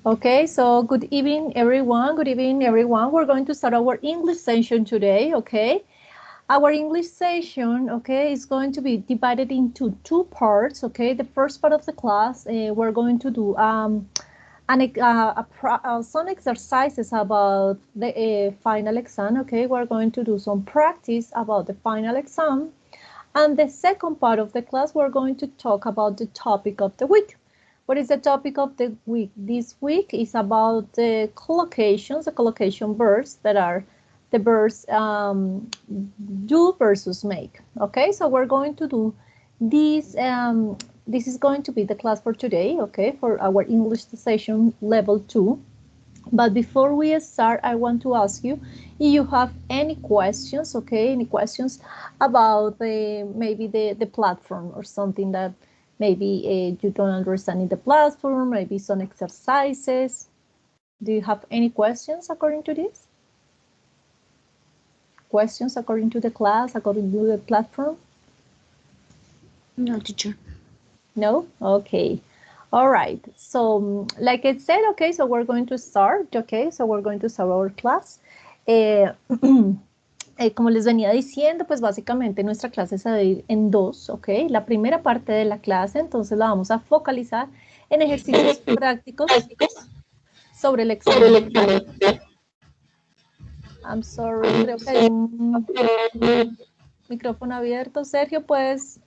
Okay, so good evening, everyone. Good evening, everyone. We're going to start our English session today, okay? Our English session, okay, is going to be divided into two parts, okay? The first part of the class, we're going to do some exercises about the final exam, okay? We're going to do some practice about the final exam. And the second part of the class, we're going to talk about the topic of the week. What is the topic of the week? This week is about the collocations, the collocation verbs that are the verbs do versus make. Okay, so we're going to do this. This is going to be the class for today, okay, for our English session level 2. But before we start, I want to ask you if you have any questions, okay, any questions about maybe the platform or something that maybe you don't understand in the platform, maybe some exercises. Do you have any questions according to this? Questions according to the class, according to the platform? No, teacher. No? Okay. All right. So, like I said, okay, so we're going to start, okay, so we're going to start our class. Como les venía diciendo, pues básicamente nuestra clase se va a dividir en dos, ¿ok? La primera parte de la clase, entonces la vamos a focalizar en ejercicios prácticos sobre el examen. I'm sorry, creo que hay un micrófono abierto. Sergio, ¿puedes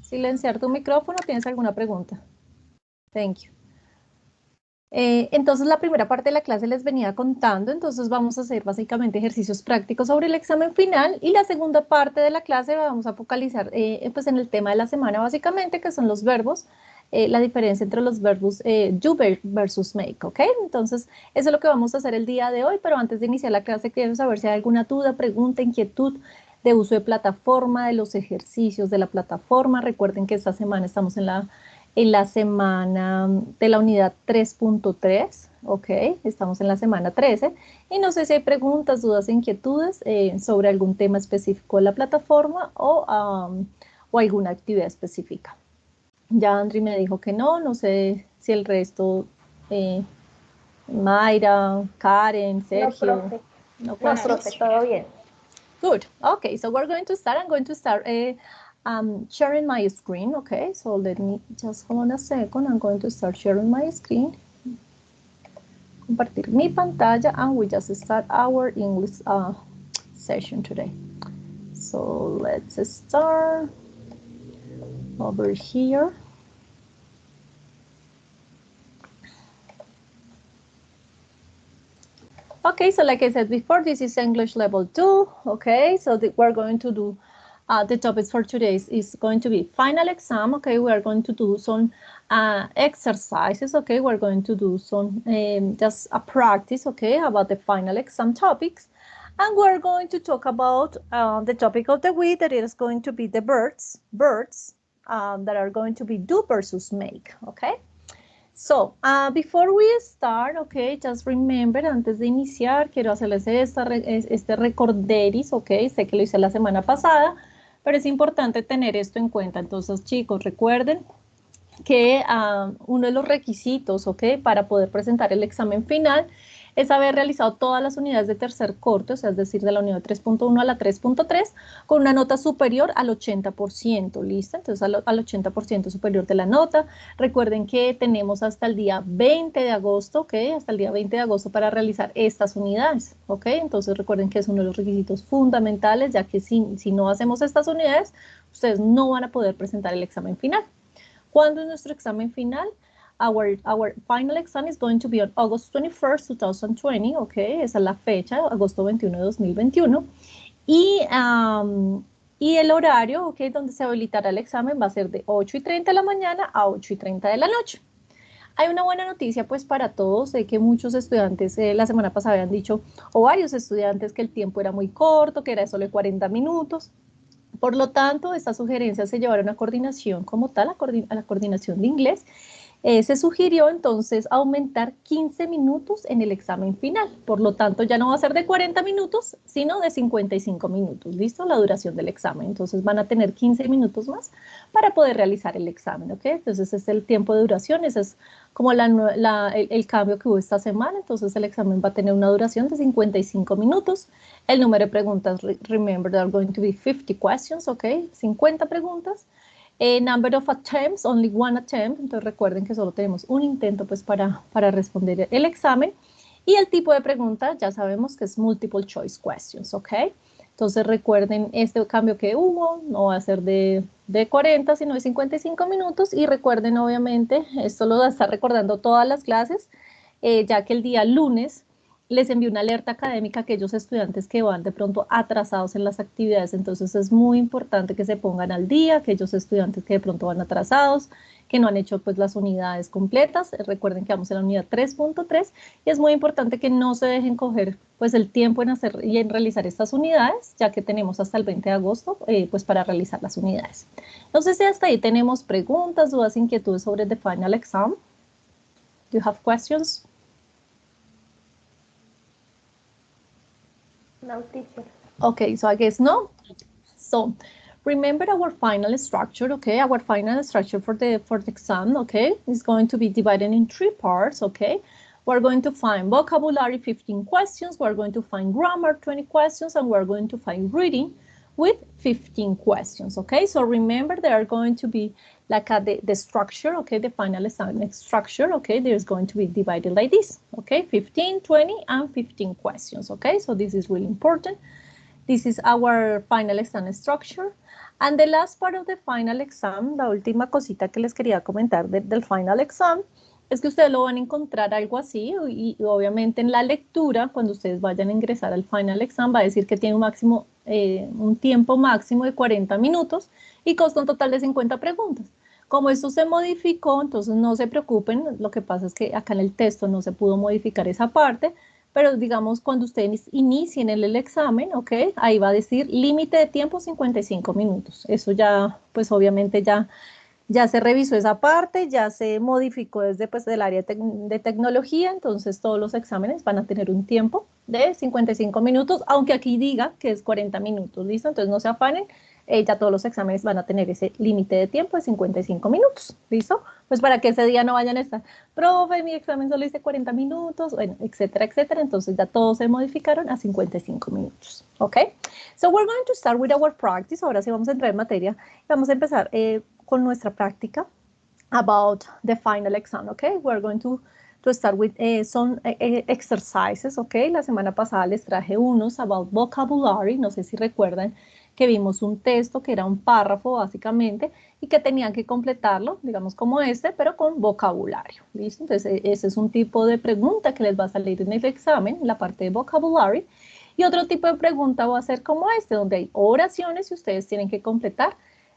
silenciar tu micrófono? ¿Tienes alguna pregunta? Thank you. Entonces la primera parte de la clase les venía contando, entonces vamos a hacer básicamente ejercicios prácticos sobre el examen final y la segunda parte de la clase vamos a focalizar pues en el tema de la semana básicamente, que son los verbos, la diferencia entre los verbos do versus make, ¿ok? Entonces eso es lo que vamos a hacer el día de hoy, pero antes de iniciar la clase quiero saber si hay alguna duda, pregunta, inquietud de uso de plataforma, de los ejercicios de la plataforma. Recuerden que esta semana estamos en la semana de la unidad 3.3, ok, estamos en la semana 13, y no sé si hay preguntas, dudas, inquietudes sobre algún tema específico de la plataforma o alguna actividad específica. Ya Andri me dijo que no sé si el resto, Mayra, Karen, Sergio. No, profe, todo bien. Good. Okay, so we're going to start. I'm going to start sharing my screen. Okay, so let me just hold on a second. I'm going to start sharing my screen. Compartir mi pantalla, and we just start our English session today. So let's start over here. Okay, so like I said before, this is English level 2. Okay, so we're going to do the topics for today is going to be final exam. Okay, we are going to do some exercises. Okay, we're going to do some just a practice. Okay, about the final exam topics, and we're going to talk about the topic of the week, that is going to be the verbs that are going to be do versus make. Okay. So, before we start, okay, just remember, antes de iniciar, quiero hacerles este recorderis, okay, sé que lo hice la semana pasada, pero es importante tener esto en cuenta. Entonces, chicos, recuerden que uno de los requisitos, okay, para poder presentar el examen final es haber realizado todas las unidades de tercer corte, o sea, es decir, de la unidad 3.1 a la 3.3, con una nota superior al 80%, ¿listo? Entonces, al 80% superior de la nota. Recuerden que tenemos hasta el día 20 de agosto, ¿ok? Hasta el día 20 de agosto para realizar estas unidades, ¿ok? Entonces, recuerden que es uno de los requisitos fundamentales, ya que si no hacemos estas unidades, ustedes no van a poder presentar el examen final. ¿Cuándo es nuestro examen final? Our final exam is going to be on August 21st, 2020, okay, esa es la fecha, agosto 21 de 2021, y el horario, okay, donde se habilitará el examen va a ser de 8:30 de la mañana a 8:30 de la noche. Hay una buena noticia pues para todos, sé que muchos estudiantes la semana pasada habían dicho, o varios estudiantes, que el tiempo era muy corto, que era de solo 40 minutos, por lo tanto, esta sugerencia se llevará a una coordinación como tal, a la coordinación de inglés, Se sugirió entonces aumentar 15 minutos en el examen final. Por lo tanto, ya no va a ser de 40 minutos, sino de 55 minutos. ¿Listo? La duración del examen. Entonces van a tener 15 minutos más para poder realizar el examen. ¿Ok? Entonces ese es el tiempo de duración. Ese es como el cambio que hubo esta semana. Entonces el examen va a tener una duración de 55 minutos. El número de preguntas, remember, there are going to be 50 questions. ¿Ok? 50 preguntas. Number of attempts, only one attempt, entonces recuerden que solo tenemos un intento pues para responder el examen, y el tipo de pregunta ya sabemos que es multiple choice questions, ¿ok? Entonces recuerden este cambio que hubo, no va a ser de 40 sino de 55 minutos, y recuerden obviamente, esto lo va a estar recordando todas las clases, ya que el día lunes les envío una alerta académica a aquellos estudiantes que van de pronto atrasados en las actividades, entonces es muy importante que se pongan al día, aquellos estudiantes que de pronto van atrasados, que no han hecho pues las unidades completas, recuerden que vamos en la unidad 3.3 y es muy importante que no se dejen coger pues el tiempo en hacer y en realizar estas unidades, ya que tenemos hasta el 20 de agosto pues para realizar las unidades. No sé si hasta ahí tenemos preguntas, dudas, inquietudes sobre the final exam. Do you have questions? No, teacher. Okay, so I guess no. So remember our final structure, okay? Our final structure for the exam, okay, is going to be divided in 3 parts, okay? We're going to find vocabulary 15 questions, we're going to find grammar 20 questions, and we're going to find reading with 15 questions, okay? So remember they are going to be like the structure, okay, the final assignment structure, okay, there's going to be divided like this, okay, 15, 20, and 15 questions, okay? So this is really important. This is our final exam structure. And the last part of the final exam, la última cosita que les quería comentar del final exam, es que ustedes lo van a encontrar algo así, y obviamente en la lectura, cuando ustedes vayan a ingresar al final exam, va a decir que tiene un tiempo máximo de 40 minutos y consta un total de 50 preguntas. Como esto se modificó, entonces no se preocupen, lo que pasa es que acá en el texto no se pudo modificar esa parte, pero digamos cuando ustedes inicien el examen, ¿ok? Ahí va a decir límite de tiempo 55 minutos. Eso ya, pues obviamente ya se revisó esa parte, ya se modificó desde pues, del área de tecnología, entonces todos los exámenes van a tener un tiempo de 55 minutos, aunque aquí diga que es 40 minutos, ¿listo? Entonces no se afanen, ya todos los exámenes van a tener ese límite de tiempo de 55 minutos, ¿listo? Pues para que ese día no vayan a estar, profe, mi examen solo hice 40 minutos, bueno, etcétera, etcétera, entonces ya todos se modificaron a 55 minutos, ¿ok? So we're going to start with our practice, ahora sí vamos a entrar en materia, vamos a empezar con nuestra práctica about the final exam, okay? We're going to start with some exercises, okay? La semana pasada les traje unos about vocabulary, no sé si recuerdan que vimos un texto que era un párrafo básicamente y que tenían que completarlo, digamos como este, pero con vocabulario, ¿listo? Entonces ese es un tipo de pregunta que les va a salir en el examen, la parte de vocabulary, y otro tipo de pregunta va a ser como este, donde hay oraciones y ustedes tienen que completar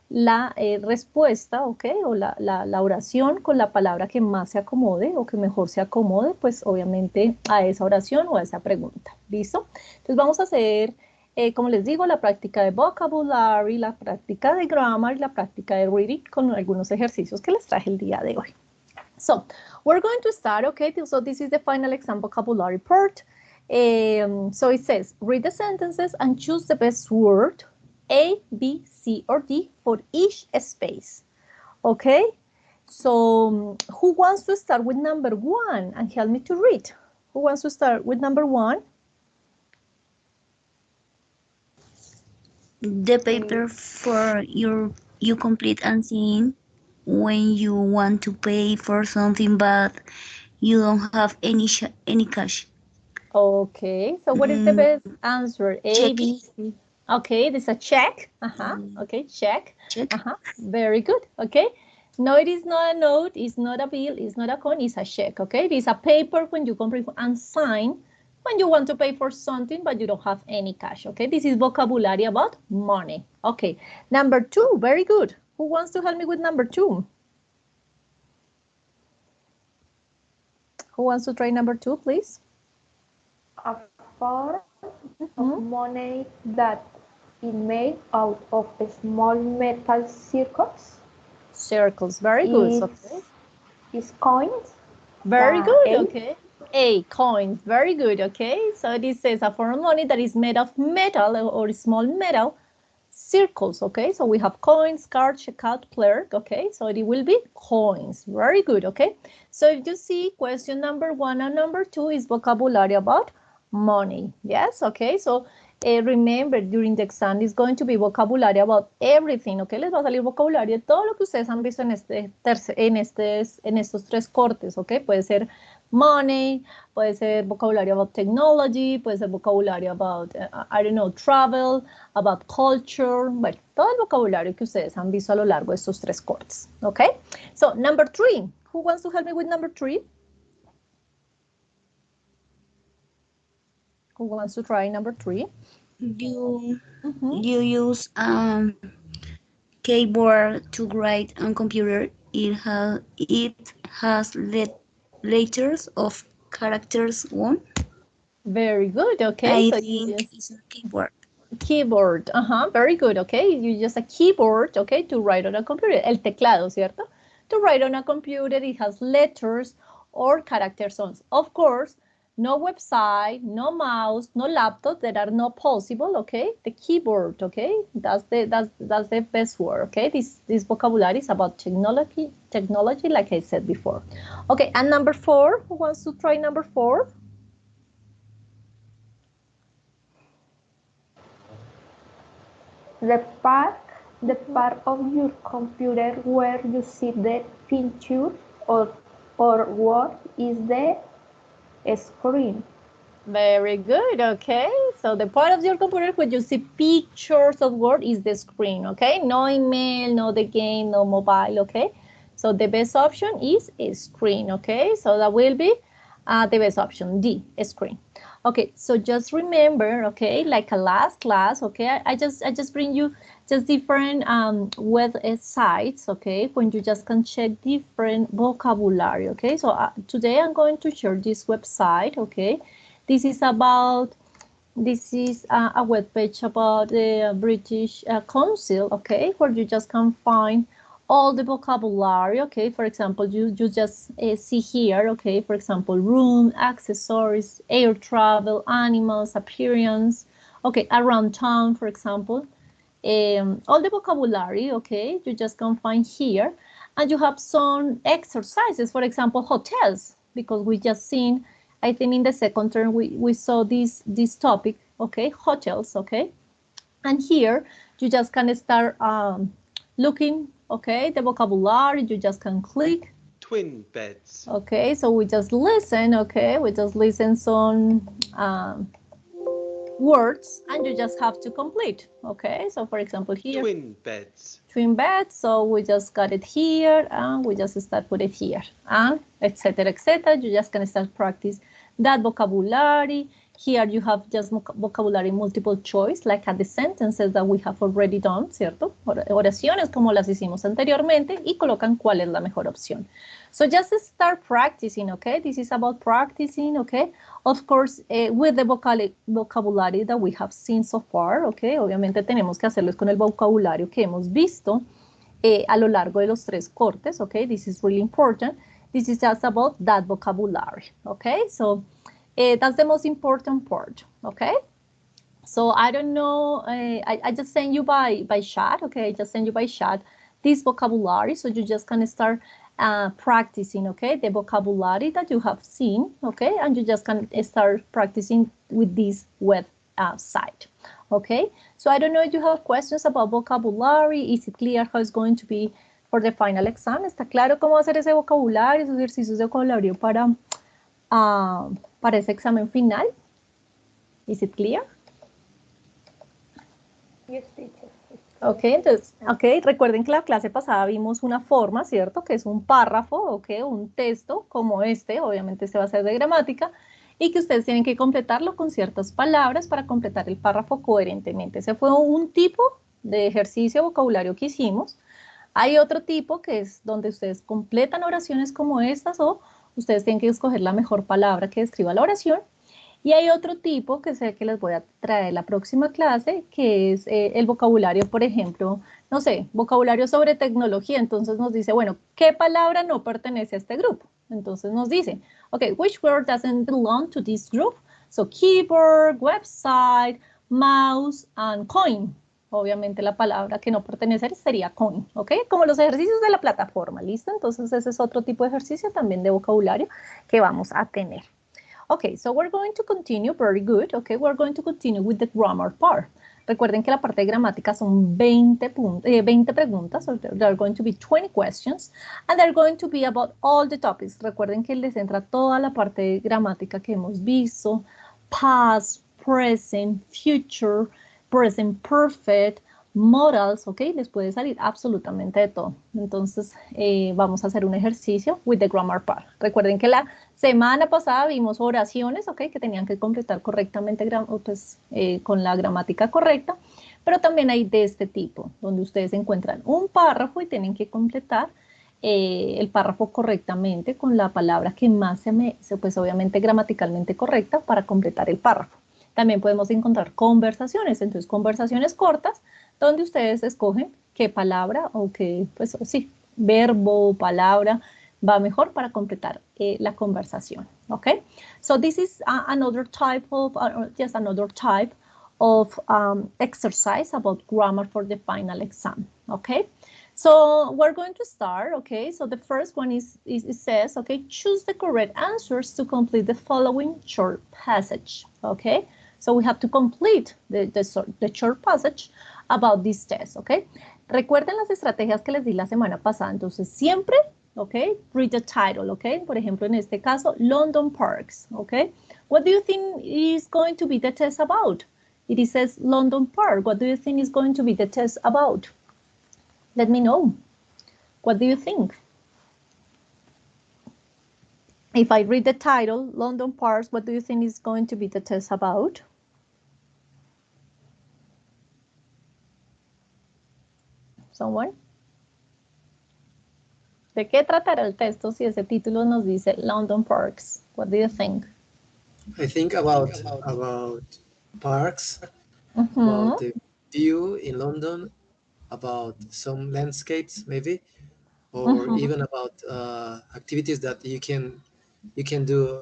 la respuesta, ¿ok? O la oración con la palabra que más se acomode o que mejor se acomode, pues obviamente a esa oración o a esa pregunta, ¿listo? Entonces vamos a hacer, como les digo, la práctica de vocabulary, la práctica de grammar y la práctica de reading con algunos ejercicios que les traje el día de hoy. So, we're going to start, okay? So this is the final exam vocabulary part. So it says, read the sentences and choose the best word, A, B, C, or D for each space, okay? So who wants to start with number 1 and help me to read? Who wants to start with number 1? The paper for you complete and seen when you want to pay for something but you don't have any cash. Okay, so what is the best answer? A, Check. B, C. Okay, this is a check. Okay, check. Check. Very good. Okay. No, it is not a note, it's not a bill, it's not a coin, it's a check. Okay, it is a paper when you complete and sign when you want to pay for something but you don't have any cash. Okay, this is vocabulary about money. Okay, number 2, very good. Who wants to help me with number 2? Who wants to try number 2, please? A form of money that is made out of small metal circles. Circles, very good. It's Okay. is coins. Very The good, A. okay. A, coins, very good, okay. So this is a form of money that is made of metal or small metal circles, okay. So we have coins, card, checkout, clerk, okay. So it will be coins, very good, okay. So if you see question number 1 and number 2 is vocabulary about money, yes, okay. So remember, during the exam is going to be vocabulary about everything, okay. Les va a salir vocabulario de todo lo que ustedes han visto en estos tres cortes, ok. Puede ser money, puede ser vocabulario about technology, puede ser vocabulario about, I don't know, travel, about culture, bueno, todo el vocabulario que ustedes han visto a lo largo de estos tres cortes, ok. So, number 3, who wants to help me with number 3? Who wants to try number 3? You you use keyboard to write on computer. It has letters of characters one. Very good, okay. I So you think just it's a keyboard. keyboard, very good, okay. You use a keyboard, okay, to write on a computer. El teclado, ¿cierto? To write on a computer, it has letters or character zones. Of course, no website, no mouse, no laptop that are not possible, okay? The keyboard, okay? That's the best word, okay? This vocabulary is about technology, like I said before. Okay, and number 4, who wants to try number 4? The part of your computer where you see the picture or word is the screen. Very good, okay. So the part of your computer where you see pictures of Word is the screen, okay? No email, no the game, no mobile, okay? So the best option is a screen, okay? So that will be the best option, D, a screen. Okay, so just remember, okay, like a last class, okay, I just bring you just different web sites, okay, when you just can check different vocabulary, okay. So today I'm going to share this website, okay. This is a web page about the British Council, okay, where you just can find all the vocabulary, okay. For example, you just see here, okay, for example, room, accessories, air travel, animals, appearance, okay, around town, for example. All the vocabulary, okay, you just can find here. And you have some exercises, for example, hotels, because we just seen, I think in the second term, we saw this topic, okay, hotels, okay. And here, you just can start looking, okay, the vocabulary, you just can click. Twin beds. Okay, so we just listen, okay, we just listen some words and you just have to complete, okay. So for example here, twin beds, so we just got it here and we just start put it here and etc, etc. You just can start practice that vocabulary. Here you have just vocabulary multiple choice, like at the sentences that we have already done, ¿cierto? Oraciones como las hicimos anteriormente y colocan cuál es la mejor opción. So just start practicing, okay? This is about practicing, okay? Of course, with the vocabulary that we have seen so far, okay? Obviamente tenemos que hacerlo con el vocabulario que hemos visto a lo largo de los tres cortes, okay? This is really important. This is just about that vocabulary, okay? So that's the most important part, okay? So I don't know, I just send you by chat, okay? I just send you by chat this vocabulary, so you just can start practicing, okay? The vocabulary that you have seen, okay? And you just can start practicing with this web site, okay? So I don't know if you have questions about vocabulary. Is it clear how it's going to be for the final exam? ¿Está claro cómo hacer ese vocabulario, esos ejercicios de vocabulario para ese examen final? Is it clear? Yes, teacher. Ok, entonces, recuerden que la clase pasada vimos una forma, ¿cierto? Que es un párrafo, ok, un texto como este, obviamente este va a ser de gramática, y que ustedes tienen que completarlo con ciertas palabras para completar el párrafo coherentemente. Ese fue un tipo de ejercicio vocabulario que hicimos. Hay otro tipo que es donde ustedes completan oraciones como estas o ustedes tienen que escoger la mejor palabra que describa la oración. Y hay otro tipo que sé que les voy a traer la próxima clase, que es el vocabulario, por ejemplo, no sé, vocabulario sobre tecnología. Entonces nos dice, bueno, ¿qué palabra no pertenece a este grupo? Entonces nos dice, ok, which word doesn't belong to this group? So keyboard, website, mouse, and coin. Obviamente la palabra que no pertenece sería coin, ¿ok? Como los ejercicios de la plataforma, ¿listo? Entonces ese es otro tipo de ejercicio también de vocabulario que vamos a tener. Okay, so we're going to continue, very good, okay, we're going to continue with the grammar part. Recuerden que la parte de gramática son 20 preguntas, so there are going to be 20 questions, and they're going to be about all the topics. Recuerden que les entra toda la parte de gramática que hemos visto, past, present, future, present perfect, modals, ok, les puede salir absolutamente de todo. Entonces, vamos a hacer un ejercicio with the grammar part. Recuerden que la semana pasada vimos oraciones, ok, que tenían que completar correctamente, pues, con la gramática correcta, pero también hay de este tipo, donde ustedes encuentran un párrafo y tienen que completar el párrafo correctamente con la palabra que más pues obviamente gramaticalmente correcta para completar el párrafo. También podemos encontrar conversaciones, entonces conversaciones cortas, donde ustedes escogen qué palabra o qué, pues sí, verbo o palabra va mejor para completar la conversación, ¿ok? So this is another type of, just another type of exercise about grammar for the final exam, okay? So we're going to start, okay? So the first one it says, okay, choose the correct answers to complete the following short passage, okay? So we have to complete the short passage about this test, okay? Recuerden las estrategias que les di la semana pasada, entonces siempre, okay, read the title, okay? Por ejemplo, en este caso, London Parks, okay? What do you think is going to be the test about? It says London Park. What do you think is going to be the test about? Let me know. What do you think? If I read the title, London Parks, what do you think is going to be the test about? Someone? ¿De qué tratará el texto si ese título nos dice London Parks? What do you think? I think about parks, about the view in London, about some landscapes maybe, or even about activities that you can do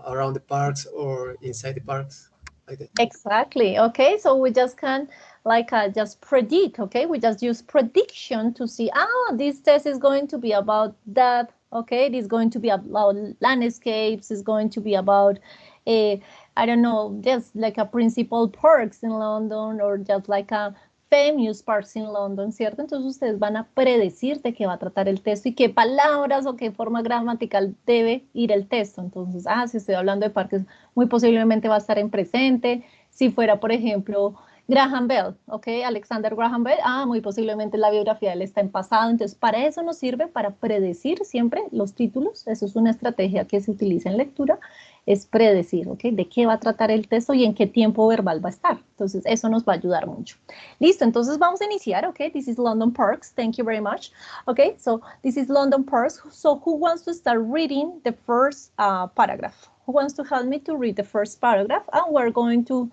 around the parks or inside the parks, like that. Exactly. Okay, so we just can like just predict. Okay, we just use prediction to see. This test is going to be about that. Okay, it is going to be about landscapes. It's going to be about I don't know, just like a principal parks in London or just like a famous parks in London, ¿cierto? Entonces ustedes van a predecir de qué va a tratar el texto y qué palabras o qué forma gramatical debe ir el texto. Entonces, si estoy hablando de parques, muy posiblemente va a estar en presente. Si fuera, por ejemplo, Graham Bell, ¿ok? Alexander Graham Bell, muy posiblemente la biografía de él está en pasado. Entonces, para eso nos sirve, para predecir siempre los títulos. Eso es una estrategia que se utiliza en lectura, es predecir, ¿ok? De qué va a tratar el texto y en qué tiempo verbal va a estar. Entonces, eso nos va a ayudar mucho. Listo, entonces vamos a iniciar, ¿ok? This is London Parks. Thank you very much. Okay, so this is London Parks. So who wants to start reading the first paragraph? Who wants to help me to read the first paragraph? And we're going to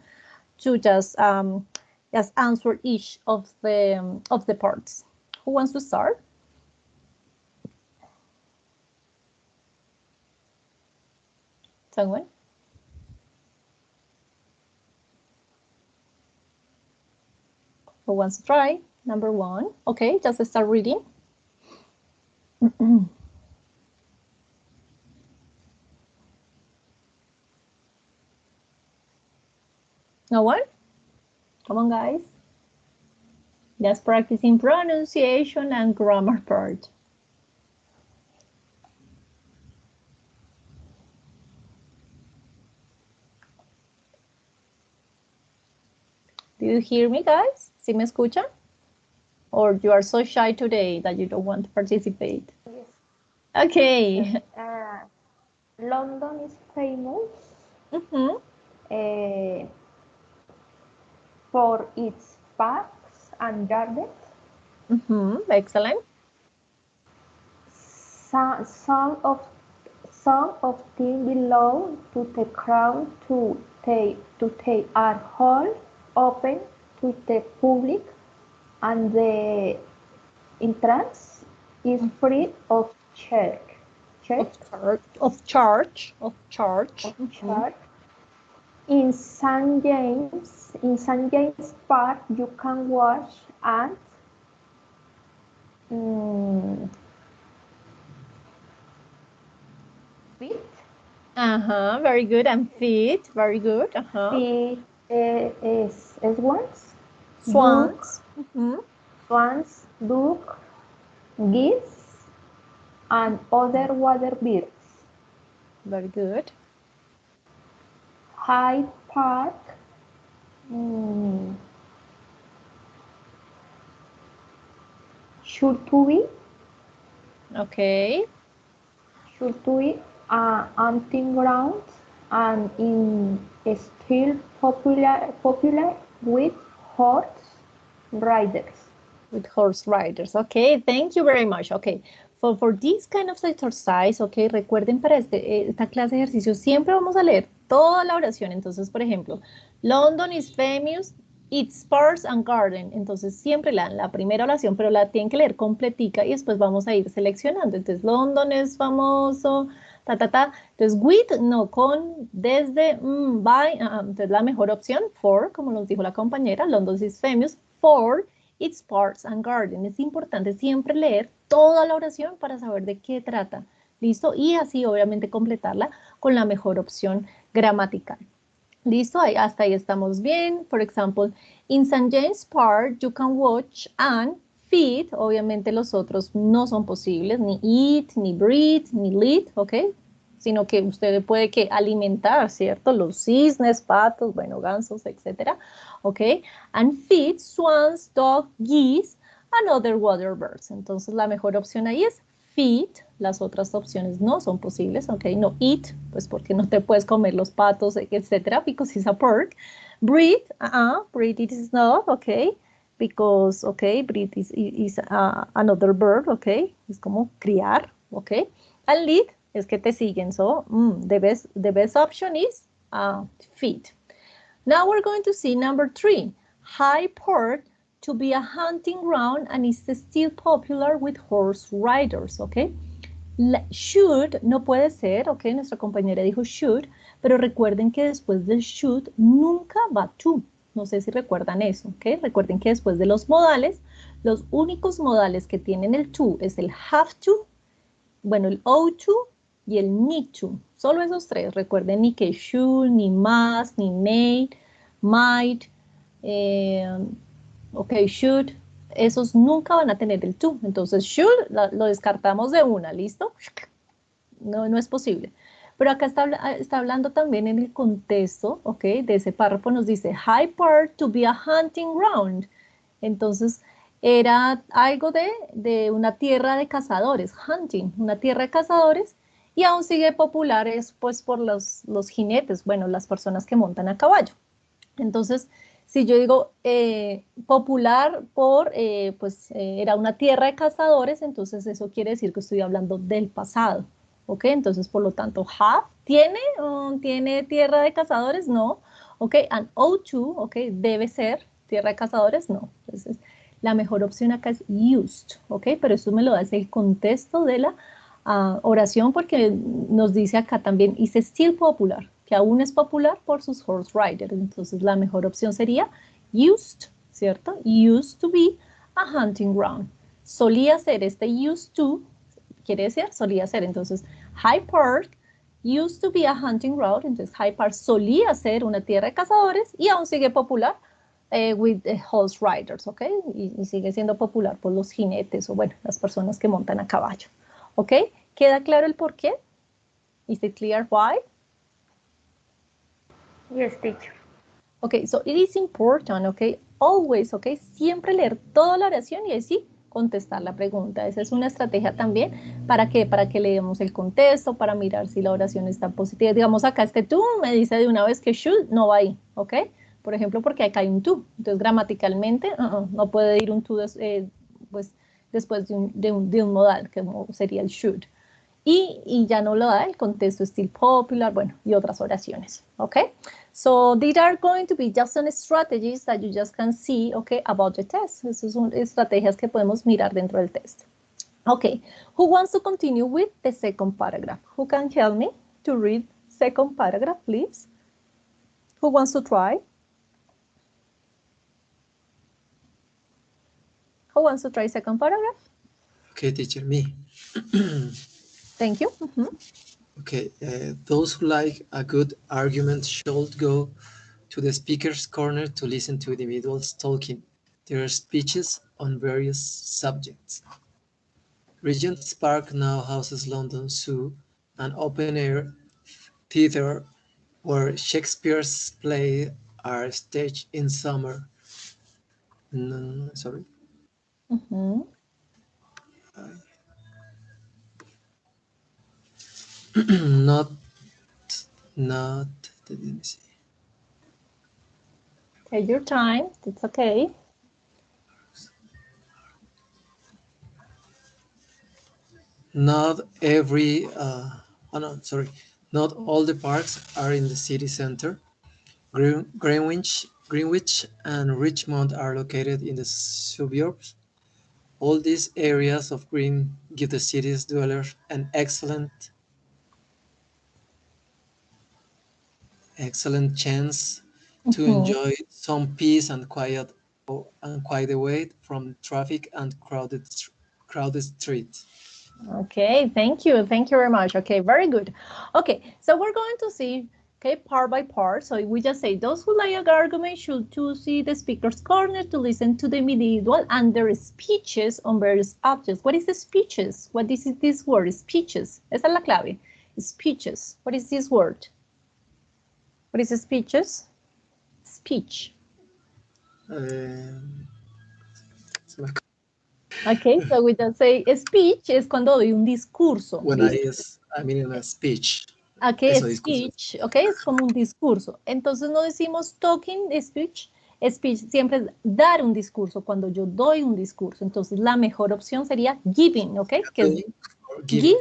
just answer each of the parts. Who wants to start? Someone? Who wants to try? Number one. Okay, just start reading. No one? Come on, guys. Just practicing pronunciation and grammar part. Do you hear me, guys? ¿Sí me escuchan? Or you are so shy today that you don't want to participate? Yes. Okay. London is famous for its parks and gardens. Excellent. Some Some of them belong to the crown to they are all open to the public and the entrance is free of charge. Of charge. Charge. In St. James Park, you can watch and feed Very good. And feet. Very good. feed swans, Swans. swans, duck, geese, and other water birds. Very good. Hyde Park should to be Okay. Hunting grounds and is still popular with horse riders. With horse riders. Okay, thank you very much. Okay, for this kind of exercise, okay, recuerden para esta clase de ejercicio siempre vamos a leer toda la oración. Entonces, por ejemplo, London is famous, its parks and garden. Entonces, siempre la primera oración, pero la tienen que leer completica y después vamos a ir seleccionando. Entonces, London es famoso, ta, ta, ta. Entonces, with, no, con, desde, by. Entonces, la mejor opción, for, como nos dijo la compañera, London is famous for its parks and garden. Es importante siempre leer toda la oración para saber de qué trata. ¿Listo? Y así, obviamente, completarla con la mejor opción gramatical. ¿Listo? Hasta ahí estamos bien. For example, in St. James Park, you can watch and feed. Obviamente los otros no son posibles, ni eat, ni breathe, ni lead, ¿ok? Sino que usted puede que alimentar, ¿cierto? Los cisnes, patos, bueno, gansos, etcétera, ¿ok? And feed swans, dog, geese, and other water birds. Entonces la mejor opción ahí es feed. Las otras opciones no son posibles, ¿ok? No eat, pues porque no te puedes comer los patos, etcétera, because it's a pork. Breathe, breathe it is not, ¿ok? Because, ¿ok? Breathe is another bird, ¿ok? Es como criar, ¿ok? And lead es que te siguen, so the best option is feed. Now we're going to see number 3. Hyde Park to be a hunting ground and is still popular with horse riders, ¿ok? Should no puede ser, ok, nuestra compañera dijo should, pero recuerden que después del should nunca va to. No sé si recuerdan eso, ok. Recuerden que después de los modales, los únicos modales que tienen el to es el have to, bueno, el ought to y el need to. Solo esos tres. Recuerden ni que should, ni must, ni may, might, ok, should. Esos nunca van a tener el to. Entonces, should lo descartamos de una, ¿listo? No es posible. Pero acá está hablando también en el contexto, ¿ok? De ese párrafo nos dice, Hyde Park to be a hunting ground. Entonces, era algo de una tierra de cazadores, hunting, una tierra de cazadores, y aún sigue popular pues por los jinetes, bueno, las personas que montan a caballo. Entonces, si yo digo popular por, era una tierra de cazadores, entonces eso quiere decir que estoy hablando del pasado, ¿ok? Entonces, por lo tanto, have, ¿tiene tierra de cazadores? No, ¿ok? And ought to, ¿ok? Debe ser tierra de cazadores, no. Entonces, la mejor opción acá es used, ¿ok? Pero eso me lo da el contexto de la oración porque nos dice acá también, is still popular, que aún es popular por sus horse riders. Entonces la mejor opción sería used, ¿cierto? Used to be a hunting ground. Solía ser este used to, quiere decir solía ser. Entonces Hyde Park used to be a hunting ground. Entonces Hyde Park solía ser una tierra de cazadores y aún sigue popular with the horse riders, ¿ok? Y sigue siendo popular por los jinetes o bueno, las personas que montan a caballo. ¿Ok? ¿Queda claro el por qué? Is it clear why? Yes, teacher. Ok, so it is important, ok, always, ok, siempre leer toda la oración y así contestar la pregunta. Esa es una estrategia también. ¿Para qué? Para que leamos el contexto, para mirar si la oración está positiva. Digamos acá este tú me dice de una vez que should no va ahí, ¿ok? Por ejemplo, porque acá hay un to. Entonces, gramaticalmente, no puede ir un to pues, después de un modal, que sería el should. y ya no lo da el contexto still popular, bueno, y otras oraciones, okay? So these are going to be just some strategies that you just can see, okay, about the test. Esas son estrategias que podemos mirar dentro del test. Okay, who wants to continue with the second paragraph? Who can help me to read second paragraph, please? Who wants to try? Who wants to try second paragraph? Okay, teacher, me. Thank you. Okay, those who like a good argument should go to the speaker's corner to listen to individuals talking their speeches on various subjects. Regent's Park now houses London Zoo, an open-air theatre where Shakespeare's plays are staged in summer. Sorry. not, not. Let me see. Take your time. It's okay. Not every. Oh no, sorry. Not all the parks are in the city center. Greenwich and Richmond are located in the suburbs. All these areas of green give the city's dwellers an excellent chance to enjoy some peace and quiet away from traffic and crowded streets. Okay, thank you. Thank you very much. Okay, very good. Okay, so we're going to see, okay, part by part. So we just say those who like an argument should to see the speaker's corner to listen to the individual and their speeches on various objects. What is the speeches? What is this word? Speeches. Esa es la clave. Speeches. What is this word? What is the speeches? Speech. Okay, so we just say speech es cuando doy un discurso. When I mean in a speech. Okay, speech, ok, es como un discurso. Entonces no decimos talking speech, speech siempre es dar un discurso, cuando yo doy un discurso. Entonces la mejor opción sería giving, ok, que es give,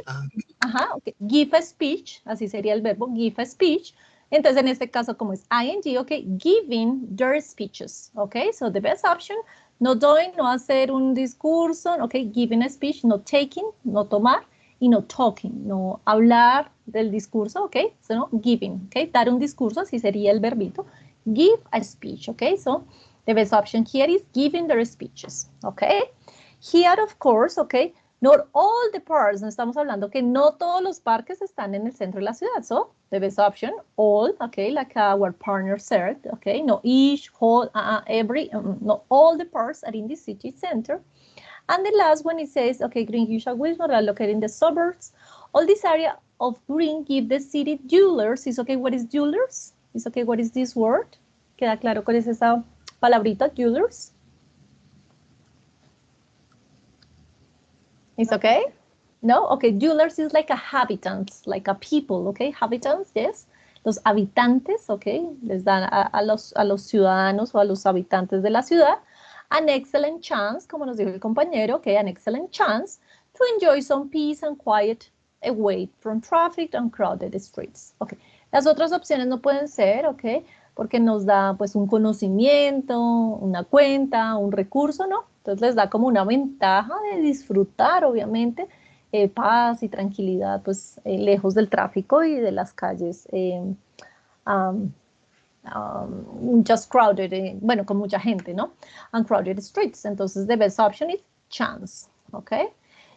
okay, give a speech, así sería el verbo, give a speech. Entonces en este caso como es ing, ok, giving their speeches, ok, so the best option, no doing, no hacer un discurso, ok, giving a speech, no taking, no tomar, y no talking, no hablar del discurso, ok, so no, giving, ok, dar un discurso, así sería el verbito, give a speech, ok, so the best option here is giving their speeches, ok. Here, of course, okay, not all the parks, no estamos hablando que no todos los parques están en el centro de la ciudad, so the best option, all, okay, like our partner said, okay, no each, whole, every, no, all the parks are in the city center. And the last one, it says, okay, Greenwich and Wilmore are located in the suburbs. All this area of green give the city jewelers. Is okay, what is jewelers? Is okay, what is this word? ¿Queda claro cuál es esa palabrita, jewelers? It's okay? No? Okay, jewelers is like a habitants, like a people, okay? Habitants, yes. Los habitantes, okay? Les dan a los ciudadanos o a los habitantes de la ciudad an excellent chance, como nos dijo el compañero, okay, an excellent chance to enjoy some peace and quiet away from traffic and crowded streets. Okay. Las otras opciones no pueden ser, okay, porque nos da pues un conocimiento, una cuenta, un recurso, ¿no? Entonces les da como una ventaja de disfrutar, obviamente, paz y tranquilidad, pues lejos del tráfico y de las calles just crowded, bueno, con mucha gente, ¿no? And crowded streets. Entonces, the best option is chance, okay?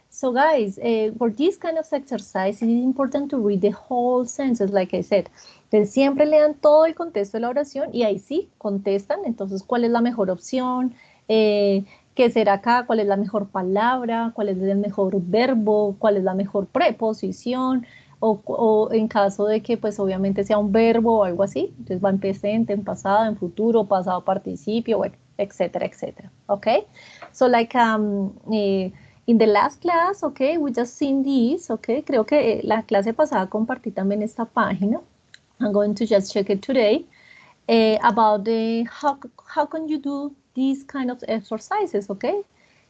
So, guys, for this kind of exercise, it is important to read the whole sentence, like I said. Entonces, siempre lean todo el contexto de la oración y ahí sí, contestan. Entonces, ¿cuál es la mejor opción? ¿Qué será acá? ¿Cuál es la mejor palabra? ¿Cuál es el mejor verbo? ¿Cuál es la mejor preposición? O en caso de que pues obviamente sea un verbo o algo así, entonces va en presente, en pasado, en futuro, pasado participio, bueno, etcétera, etcétera, okay? So like in the last class, okay, we just seen this, okay, creo que la clase pasada compartí también esta página, I'm going to just check it today, about the how can you do these kind of exercises, okay?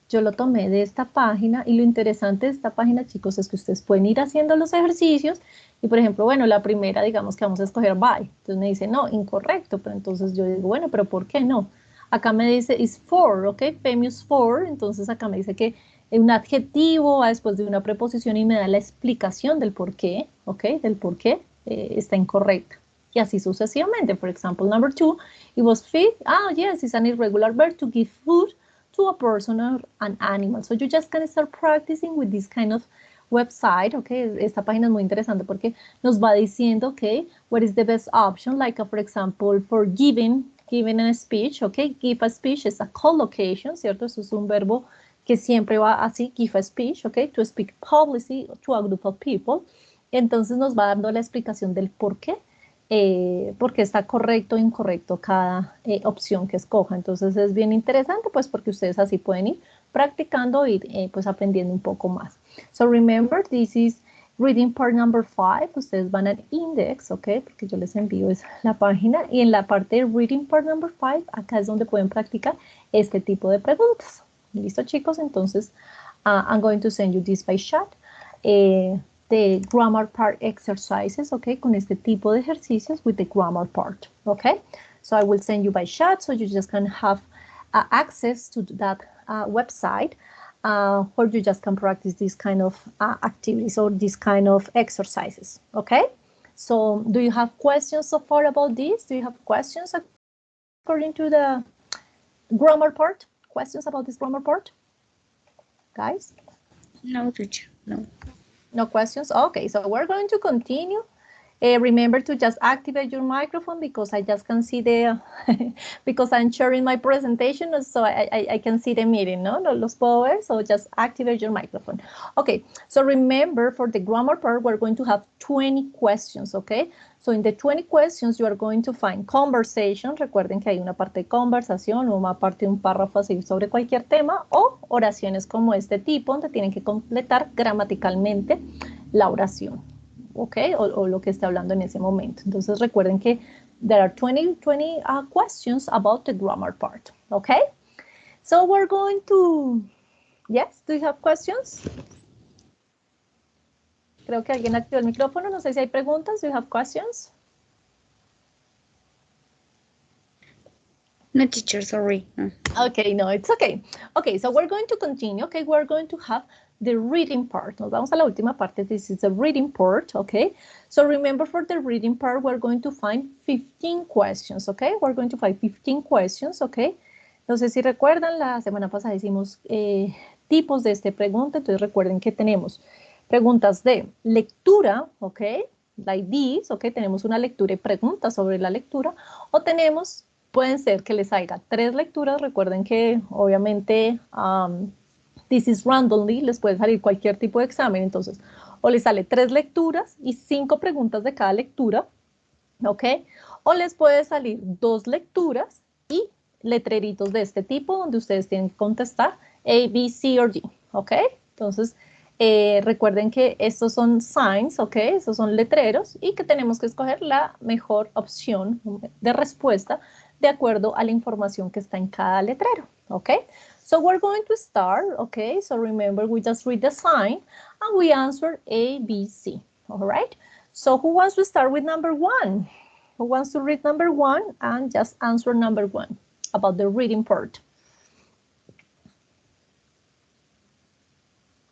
yo lo tomé de esta página y lo interesante de esta página, chicos, es que ustedes pueden ir haciendo los ejercicios y, por ejemplo, bueno, la primera, digamos que vamos a escoger by. Entonces me dice, no, incorrecto, pero entonces yo digo, bueno, pero ¿por qué no? Acá me dice is for, ¿ok? Famous for, entonces acá me dice que un adjetivo va después de una preposición y me da la explicación del por qué, ¿ok? Del por qué está incorrecta. Y así sucesivamente. For example, number 2, it was feed. Ah, yes, it's an irregular verb to give food to a person or an animal. So you just can start practicing with this kind of website, okay? Esta página es muy interesante porque nos va diciendo, okay, what is the best option, like for example, for giving a speech, okay? Give a speech is a collocation, ¿cierto? Eso es un verbo que siempre va así, give a speech, okay? To speak publicly to a group of people. Entonces nos va dando la explicación del por qué. Porque está correcto o incorrecto cada opción que escoja. Entonces es bien interesante pues porque ustedes así pueden ir practicando y pues aprendiendo un poco más. So remember, this is reading part number 5. Ustedes van al index, ¿ok? Porque yo les envío la página y en la parte de reading part number 5, acá es donde pueden practicar este tipo de preguntas. ¿Listo, chicos? Entonces, I'm going to send you this by chat. The grammar part exercises, okay, con este tipo de ejercicios with the grammar part, okay? So I will send you by chat so you just can have access to that website where you just can practice these kind of activities or these kind of exercises, okay? So do you have questions so far about this? Do you have questions according to the grammar part? Questions about this grammar part? Guys? No, teacher, no. No questions? Okay, so we're going to continue. Remember to just activate your microphone because I just can see the, because I'm sharing my presentation, so I can see the meeting, no? Los puedo ver, so just activate your microphone. Okay, so remember for the grammar part, we're going to have 20 questions, okay? So in the 20 questions, you are going to find conversation. Recuerden que hay una parte de conversación o una parte de un párrafo así sobre cualquier tema o oraciones como este tipo, donde tienen que completar gramaticalmente la oración. ¿Ok? O lo que esté hablando en ese momento. Entonces recuerden que there are 20 questions about the grammar part. ¿Ok? So we're going to... Yes, do you have questions? Creo que alguien activó el micrófono. No sé si hay preguntas. Do you have questions? No, teacher, sorry. No. Okay, no, it's okay. Okay, so we're going to continue. Okay, we're going to have the reading part. Nos vamos a la última parte. This is the reading part, okay? So remember for the reading part, we're going to find 15 questions, okay? We're going to find 15 questions, okay? No sé si recuerdan, la semana pasada hicimos tipos de esta pregunta, entonces recuerden que tenemos preguntas de lectura, okay? Like this, okay? Tenemos una lectura y preguntas sobre la lectura, o tenemos, pueden ser que les salga 3 lecturas, recuerden que obviamente... this is randomly, les puede salir cualquier tipo de examen, entonces, o les sale 3 lecturas y 5 preguntas de cada lectura, ¿ok? O les puede salir 2 lecturas y letreritos de este tipo, donde ustedes tienen que contestar A, B, C o D, ¿ok? Entonces, recuerden que estos son signs, ¿ok? Estos son letreros y que tenemos que escoger la mejor opción de respuesta de acuerdo a la información que está en cada letrero, ¿ok? So we're going to start, okay? So remember, we just read the sign and we answer A, B, C, all right? So who wants to start with number 1? Who wants to read number 1 and just answer number 1 about the reading part?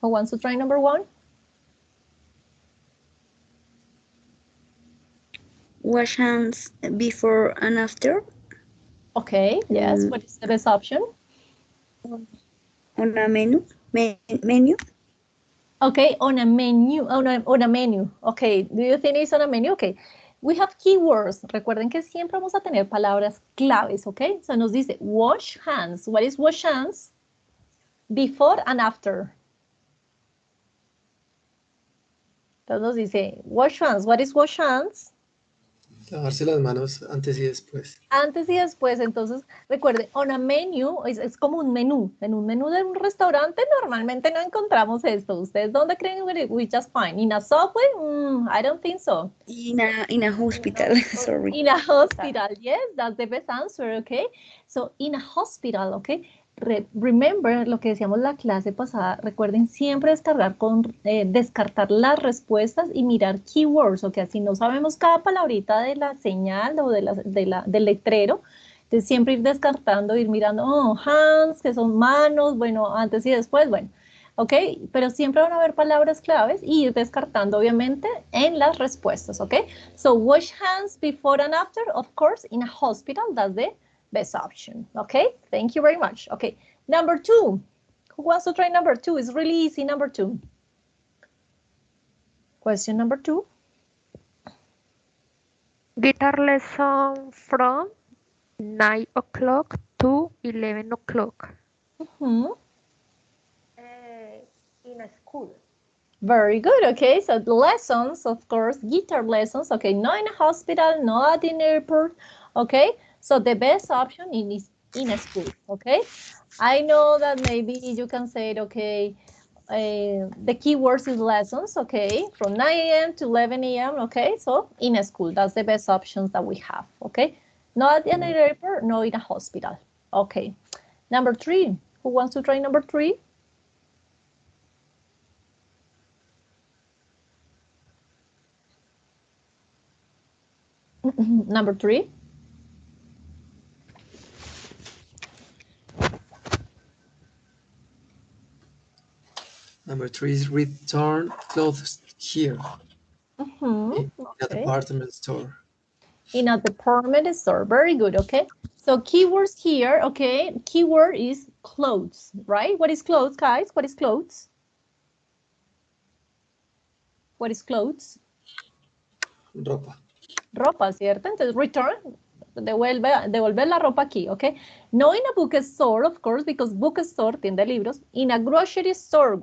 Who wants to try number 1? Wash hands before and after. Okay, yes, what is the best option? On a menu. Okay, on a menu, on a menu. Okay, do you think it's on a menu? Okay, we have keywords. Recuerden que siempre vamos a tener palabras claves, okay? So nos dice wash hands. What is wash hands? Before and after. Entonces nos dice wash hands. What is wash hands? Lavarse las manos antes y después. Antes y después, entonces, recuerde, on a menu es como un menú. En un menú de un restaurante normalmente no encontramos esto. ¿Ustedes dónde creen we just find? ¿In a subway? I don't think so. In a hospital, sorry. In a hospital, yes, that's the best answer, okay? So, in a hospital, okay? remember lo que decíamos la clase pasada, recuerden siempre descartar las respuestas y mirar keywords, o que si no sabemos cada palabrita de la señal o del letrero, entonces siempre ir descartando, ir mirando, oh, hands, que son manos, bueno, antes y después, bueno, ok, pero siempre van a haber palabras claves y ir descartando obviamente en las respuestas, ok. So wash hands before and after, of course, in a hospital, that's the best option, okay? Thank you very much. Okay, number 2. Who wants to try number 2? It's really easy, number 2. Question number 2. Guitar lesson from 9 o'clock to 11 o'clock. In a school. Very good, okay, so the lessons, of course, guitar lessons, okay, not in a hospital, not in an airport, okay, so the best option is in a school, okay. I know that maybe you can say, okay, the keywords is lessons, okay, from 9 a.m. to 11 a.m., okay, so in a school, that's the best options that we have, okay, not in an airport, no in a hospital, okay. Number 3, who wants to try number 3? Number 3. Number 3 is return clothes here in a department store. In a department store, very good, okay. So keywords here, okay, keyword is clothes, right? What is clothes, guys? What is clothes? What is clothes? Ropa. Ropa, ¿cierto? Entonces, return, devolver la ropa aquí, okay? No in a bookstore, of course, because bookstore, tienda de libros. In a grocery store.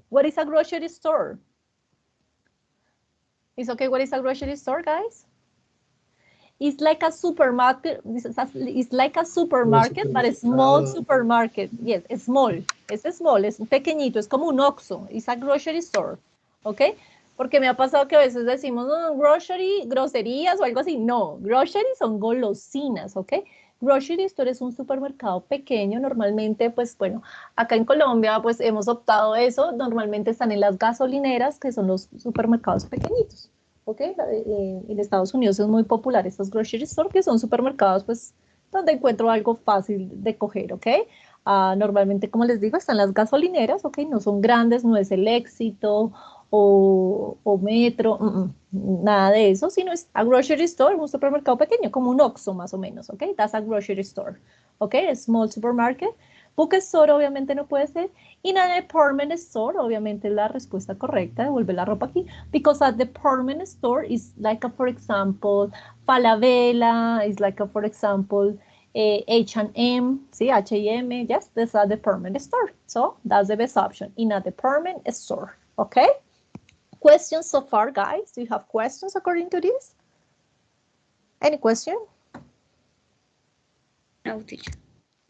What is a grocery store? It's okay, what is a grocery store, guys? It's like a supermarket. It's like a supermarket, but a small supermarket. Yes, it's small. Es small, es pequeñito, es como un Oxxo. It's a grocery store, ¿ok? Porque me ha pasado que a veces decimos, no, grocery, groserías o algo así. No, grocery son golosinas, ¿ok? Grocery store es un supermercado pequeño, normalmente, pues bueno, acá en Colombia, pues hemos optado eso. Normalmente están en las gasolineras, que son los supermercados pequeñitos. ¿Ok? En Estados Unidos es muy popular estos grocery store, que son supermercados, pues, donde encuentro algo fácil de coger, ¿ok? Normalmente, como les digo, están las gasolineras, ¿ok? No son grandes, no es el Éxito o Metro, nada de eso, sino es a grocery store, un supermercado pequeño, como un Oxxo más o menos, ¿ok? That's a grocery store, ¿ok? A small supermarket. Bookstore obviamente no puede ser. In an department store, obviamente la respuesta correcta, devolver la ropa aquí, because a department store is like a, for example, Falabella, is like a, for example, H&M, sí, H&M, yes, that's a department store. So that's the best option, in a department store, okay? Questions so far, guys? Do you have questions according to this? Any question? No, teacher.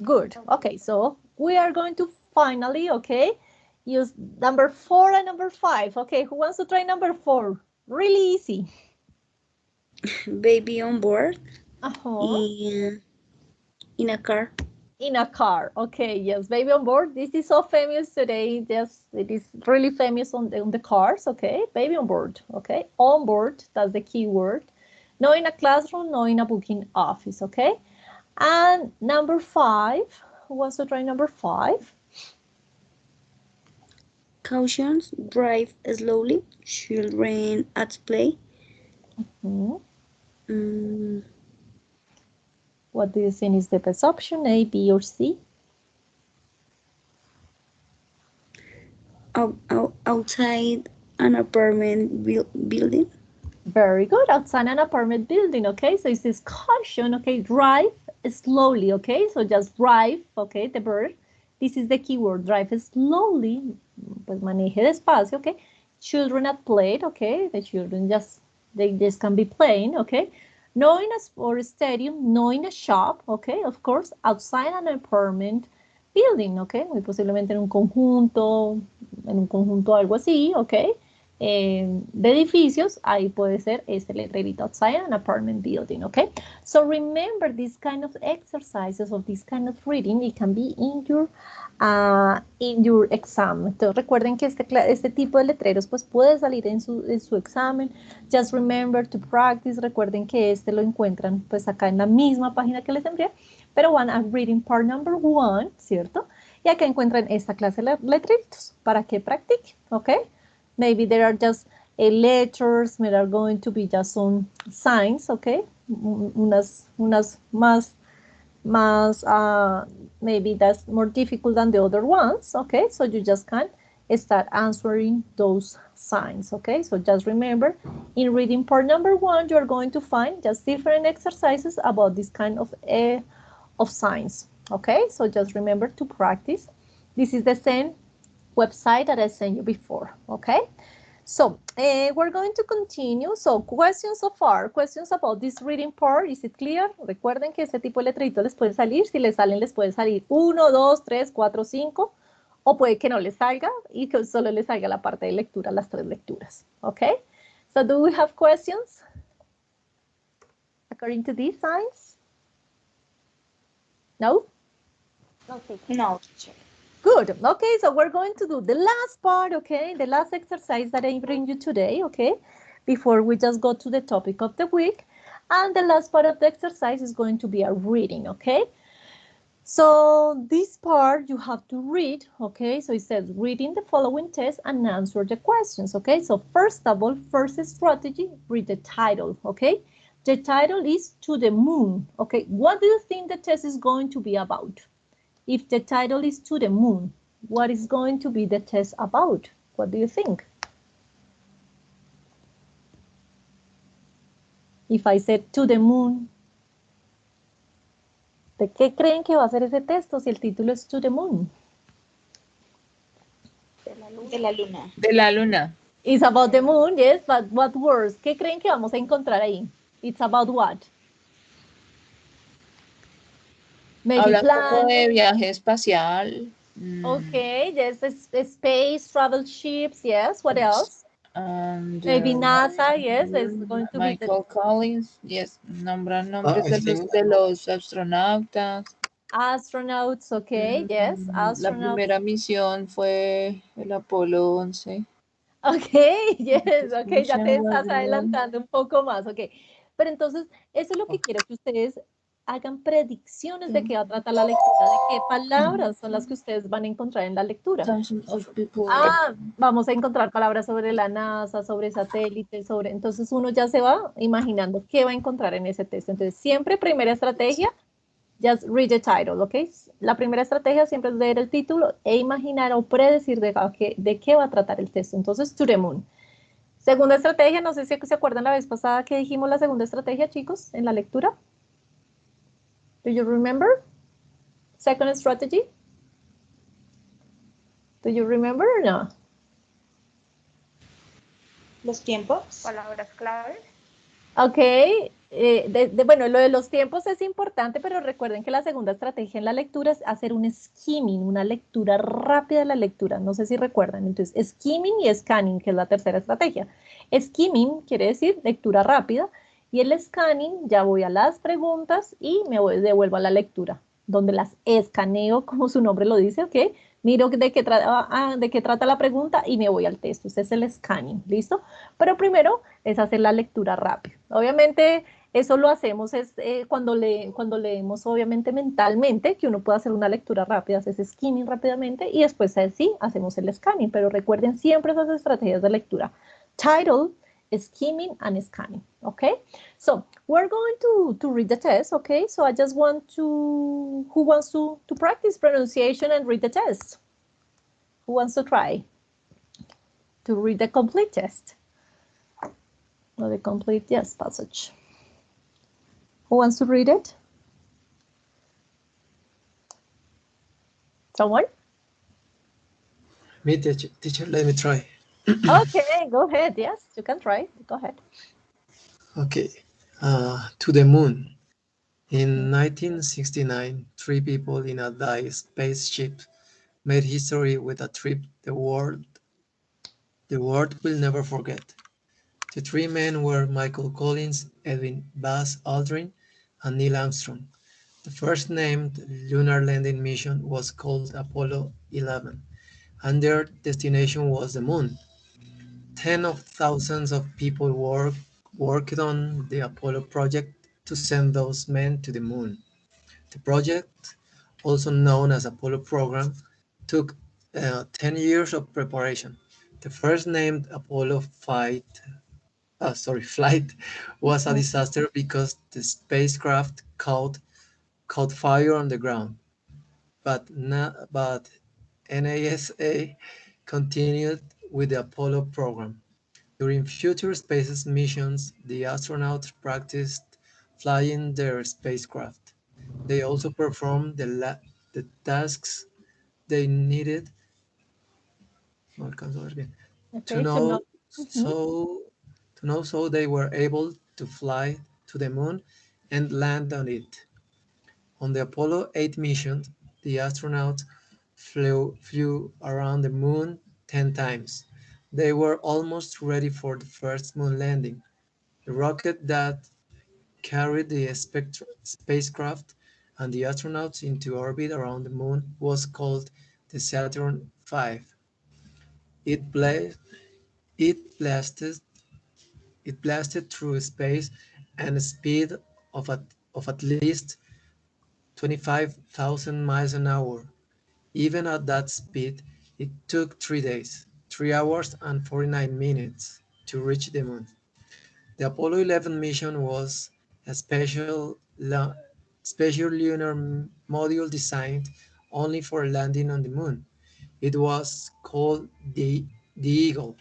Good. Okay, so we are going to finally, okay, use number 4 and number 5. Okay, who wants to try number 4? Really easy. Baby on board. Uh-huh. In a car. In a car. Okay, yes, baby on board. This is so famous today. Yes, it is really famous on the cars. Okay, baby on board. Okay, on board, that's the key word. No in a classroom, no in a booking office. Okay. And number 5, who wants to try number 5? Cautions, drive slowly, children at play. What do you think is the best option, A, B, or C? Outside an apartment building. Very good, outside an apartment building, okay? So it says caution, okay? Drive slowly, okay? So just drive, okay, the verb. This is the keyword, drive slowly, pues maneje despacio, okay? Children at play, okay? The children they just can be playing, okay? No in a sports stadium, no in a shop, okay? Of course, outside an apartment building, okay? Muy posiblemente en un conjunto algo así, okay? de edificios, ahí puede ser este letrerito outside an apartment building, okay? So remember this kind of exercises or this kind of reading, it can be in your exam. Entonces recuerden que este tipo de letreros pues puede salir en su examen. Just remember to practice. Recuerden que este lo encuentran pues acá en la misma página que les envié, pero van a reading part number 1, ¿cierto? Y acá encuentran esta clase de letreritos para que practiquen, ¿ok? Maybe there are just letters, there are going to be just some signs, okay? Unas más, maybe that's more difficult than the other ones, okay? So you just can start answering those signs, okay? So just remember, in reading part number 1, you're going to find just different exercises about this kind of signs, okay? So just remember to practice. This is the same website that I sent you before, okay? So we're going to continue. So questions so far, questions about this reading part, is it clear? Recuerden que este tipo de letreritos les pueden salir, si les salen les puede salir 1, 2, 3, 4, 5, o puede que no les salga y que solo les salga la parte de lectura, las 3 lecturas, okay? So do we have questions according to these signs? No? No, teacher. No, teacher. Good. Okay, so we're going to do the last part, okay? The last exercise that I bring you today, okay? Before we just go to the topic of the week. And the last part of the exercise is going to be a reading, okay? So this part you have to read, okay? So it says reading the following test and answer the questions, okay? So first of all, first strategy, read the title, okay? The title is To the Moon, okay? What do you think the test is going to be about? If the title is To the Moon, what is going to be the test about? What do you think? If I said To the Moon, ¿de qué creen que va a ser ese texto si el título es To the Moon? De la luna. De la luna. It's about the moon, yes, but what words? ¿Qué creen que vamos a encontrar ahí? It's about what? Maybe Habla un poco plan. de viaje espacial. Okay, yes, space, travel ships, yes. What else? And, Maybe NASA, yes, it's going to be Michael Collins, yes, nombran nombres I think de los astronautas. astronauts, okay, yes, La astronauts. primera misión fue el Apolo 11. Ok, yes, ok, ya te Mission estás was one. adelantando un poco más, ok. Pero entonces, eso es lo que quiero que ustedes hagan predicciones de qué va a tratar la lectura, de qué palabras son las que ustedes van a encontrar en la lectura. Thousands of people. Ah, vamos a encontrar palabras sobre la NASA, sobre satélites, sobre... Entonces uno ya se va imaginando qué va a encontrar en ese texto. Entonces, siempre primera estrategia, just read the title, ¿ok? La primera estrategia siempre es leer el título e imaginar o predecir de qué va a tratar el texto. Entonces, To the Moon. Segunda estrategia, no sé si se acuerdan la vez pasada que dijimos la segunda estrategia, chicos, en la lectura. Do you remember? Second strategy. Do you remember or no? Los tiempos. Palabras claves. Ok, bueno, lo de los tiempos es importante, pero recuerden que la segunda estrategia en la lectura es hacer un skimming, una lectura rápida de la lectura. No sé si recuerdan. Entonces, skimming y scanning, que es la tercera estrategia. Skimming quiere decir lectura rápida y el scanning ya voy a las preguntas y devuelvo a la lectura, donde las escaneo, como su nombre lo dice, ¿ok? Miro de qué trata la pregunta y me voy al texto. Ese es el scanning, ¿listo? Pero primero es hacer la lectura rápida. Obviamente, eso lo hacemos cuando leemos, obviamente, mentalmente, que uno puede hacer una lectura rápida, hace ese skimming rápidamente y después sí, hacemos el scanning. Pero recuerden siempre esas estrategias de lectura. Title, skimming, and scanning, okay? So, we're going to read the test, okay? So, I just want who wants to practice pronunciation and read the test? Who wants to try to read the complete test? Or the complete, yes, passage. Who wants to read it? Someone? me, teacher, let me try. Okay, go ahead. Yes, you can try. Go ahead. Okay. To the Moon. In 1969, 3 people in a dive spaceship made history with a trip the world the world will never forget. The three men were Michael Collins, Edwin Buzz Aldrin, and Neil Armstrong. The first named lunar landing mission was called Apollo 11, and their destination was the moon. Tens of thousands of people worked on the Apollo project to send those men to the moon. The project, also known as Apollo program, took 10 years of preparation. The first named Apollo flight was a disaster because the spacecraft caught fire on the ground. But NASA continued with the Apollo program. During future space missions, the astronauts practiced flying their spacecraft. They also performed the tasks they needed no alcanzo a ver bien, to Okay, to know. know so they were able to fly to the moon and land on it. On the Apollo 8 mission, the astronauts flew around the moon 10 times. They were almost ready for the first moon landing. The rocket that carried the spacecraft and the astronauts into orbit around the moon was called the Saturn V. It, bla- it blasted it blasted through space at a speed of at least 25,000 miles an hour. Even at that speed, it took 3 days, 3 hours and 49 minutes to reach the moon. The Apollo 11 mission was a special lunar module designed only for landing on the moon. It was called the Eagle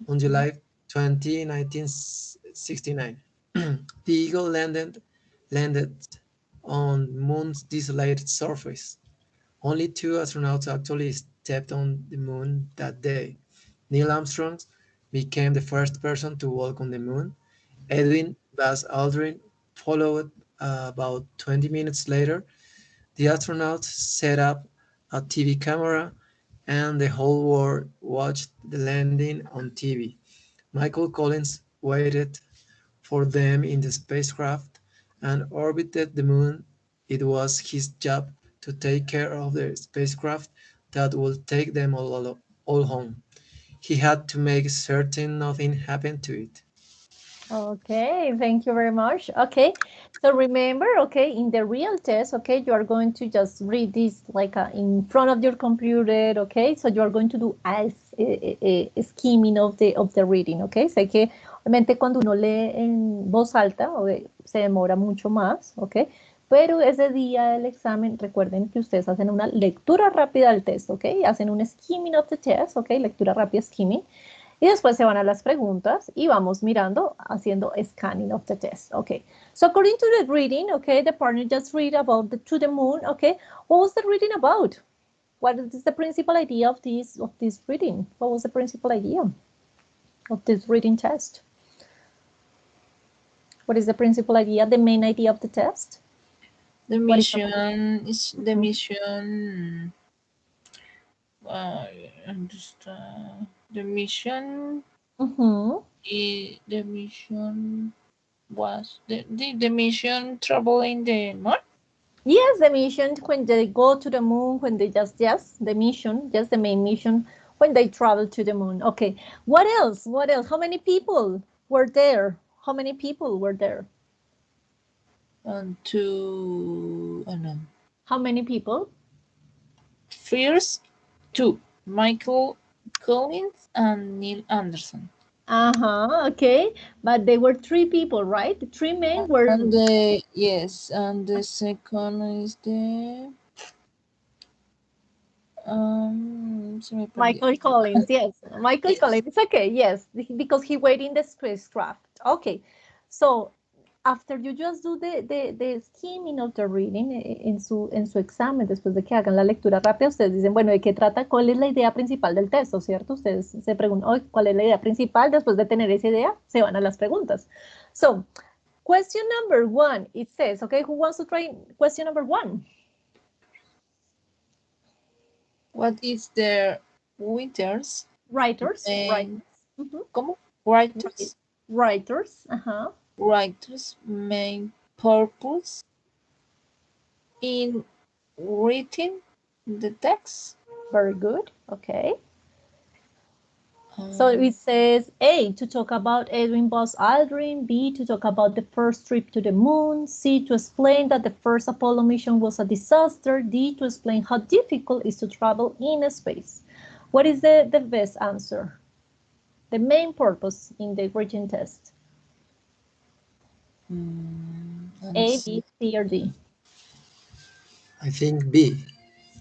on July 20, 1969. The Eagle landed on Moon's desolated surface. Only two astronauts actually stepped on the moon that day. Neil Armstrong became the first person to walk on the moon. Edwin Buzz Aldrin followed about 20 minutes later. The astronauts set up a TV camera and the whole world watched the landing on TV. Michael Collins waited for them in the spacecraft and orbited the moon. It was his job to take care of the spacecraft that would take them all home. He had to make certain nothing happened to it. Okay, thank you very much. Okay, so remember, okay, in the real test, okay, you are going to just read this like in front of your computer, okay? So you are going to do a skimming of the reading, okay? Sé que obviamente cuando uno lee en voz alta se demora mucho más, okay? Pero ese día del examen, recuerden que ustedes hacen una lectura rápida del test, ¿ok? Hacen un skimming of the test, ¿ok? Lectura rápida, skimming. Y después se van a las preguntas y vamos mirando, haciendo scanning of the test. Okay. So according to the reading, okay, the partner just read about to the moon. Okay. What was the reading about? What is the principal idea of this reading? What was the principal idea of this reading test? What is the principal idea, the main idea of the test? The What is mission is the mission. Just the mission. The mission was the mission traveling the moon. Yes, the mission when they go to the moon, when they the mission, just the main mission when they travel to the moon. Okay, what else? What else? How many people were there? How many people were there? And to How many people? first two, Michael Collins and Neil Anderson. Okay, but they were three people, right? The three men were And the second is the se me perdió. Michael Collins, yes. Michael Collins, it's okay, yes, because he waited in the spacecraft. Okay, so after you just do the skimming of the reading en su examen, después de que hagan la lectura rápida, ustedes dicen, bueno, ¿de qué trata? ¿Cuál es la idea principal del texto, cierto? Ustedes se preguntan, oh, ¿cuál es la idea principal? Después de tener esa idea, se van a las preguntas. So, question number 1, it says, okay, who wants to try question number 1? What is their winters? Writers. main, Mhm. ¿cómo? Writers. Writers. Writers' main purpose in writing the text. Very good. Okay. So it says A, to talk about Edwin Buzz Aldrin, B, to talk about the first trip to the moon, C, to explain that the first Apollo mission was a disaster, D, to explain how difficult it is to travel in space. What is the best answer? The main purpose in the written test? A, B, C, or D? I think B,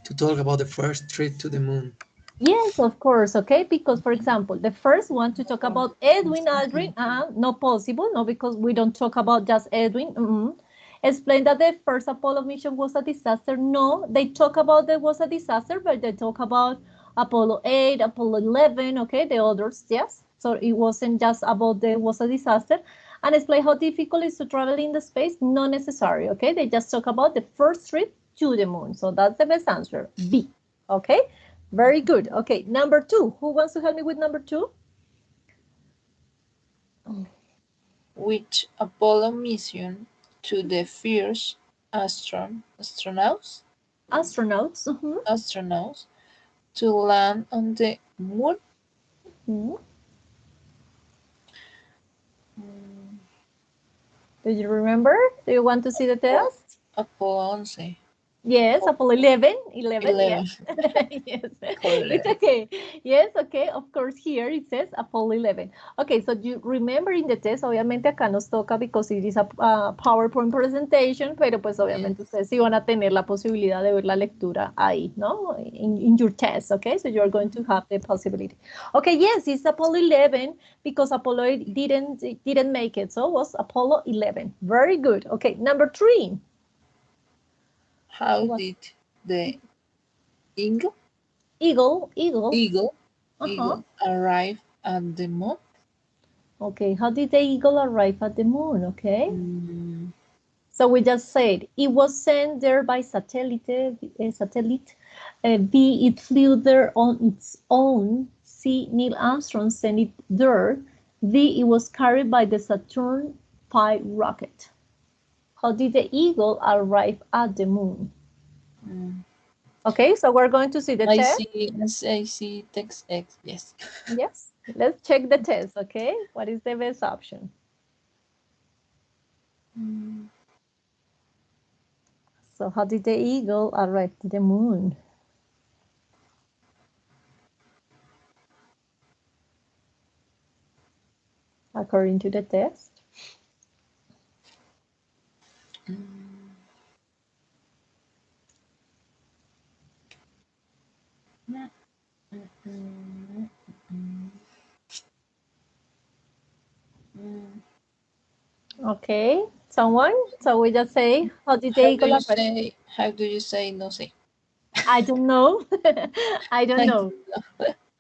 to talk about the first trip to the moon. Yes, of course, okay, because for example, the first one to talk about Edwin Aldrin, not possible, no, because we don't talk about just Edwin. Explain that the first Apollo mission was a disaster. No, they talk about there was a disaster, but they talk about Apollo 8, Apollo 11, okay, the others, yes. So it wasn't just about there was a disaster. And explain how difficult it is to travel in the space, not necessary, okay? They just talk about the first trip to the moon. So that's the best answer, B, okay? Very good. Okay, number 2. Who wants to help me with number 2? Which Apollo mission to the first astronauts astronauts to land on the moon? Do you remember? Do you want to see the test? Apollo 11. Yes, Apollo 11. 11, 11. yes. Yes, Apollo it's 11. okay. Yes, okay, of course, here it says Apollo 11. Okay, so you remember in the test, obviamente acá nos toca because it is a PowerPoint presentation, pero pues obviamente ustedes sí van a tener la posibilidad de ver la lectura ahí, ¿no? In your test, okay? So you're going to have the possibility. Okay, yes, it's Apollo 11 because Apollo 8 didn't make it, so it was Apollo 11. Very good. Okay, number 3. How did the eagle Eagle. arrive at the moon? Okay, how did the eagle arrive at the moon? Okay. So we just said it was sent there by satellite. B, it flew there on its own. C, Neil Armstrong sent it there. D, it was carried by the Saturn V rocket. How did the eagle arrive at the moon? Okay, so we're going to see the test. I see text X, yes. Yes, let's check the test, okay? What is the best option? So how did the eagle arrive to the moon? According to the test. Okay, someone? So we just say, how did the eagle arrive? How do you say no say? I don't know. I don't know.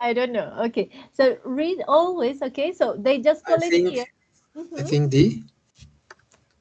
I don't know. Okay, so read always. Okay, so they just call it here. I think D.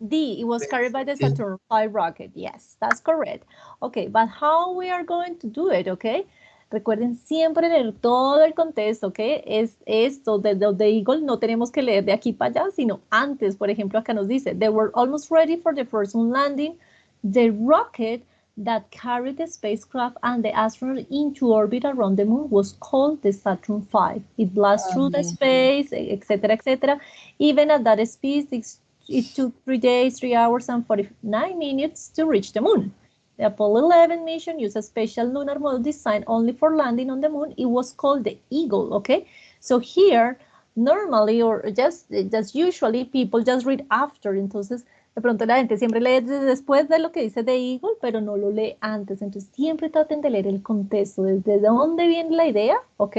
D, it was carried by the Saturn V rocket. Yes, that's correct. Okay, but how we are going to do it, okay? Recuerden siempre leer todo el contexto, ¿ok? Es esto de the Eagle, no tenemos que leer de aquí para allá, sino antes. Por ejemplo, acá nos dice, they were almost ready for the first moon landing. The rocket that carried the spacecraft and the astronaut into orbit around the moon was called the Saturn V. It blasted through the space, etc., etc. Even at that speed, it took 3 days, 3 hours, and 49 minutes to reach the moon. The Apollo 11 mission used a special lunar model designed only for landing on the moon. It was called the Eagle, okay? So here, normally, or just usually, people just read after. Entonces, de pronto la gente siempre lee después de lo que dice the Eagle, pero no lo lee antes. Entonces, siempre traten de leer el contexto, desde dónde viene la idea, ¿ok?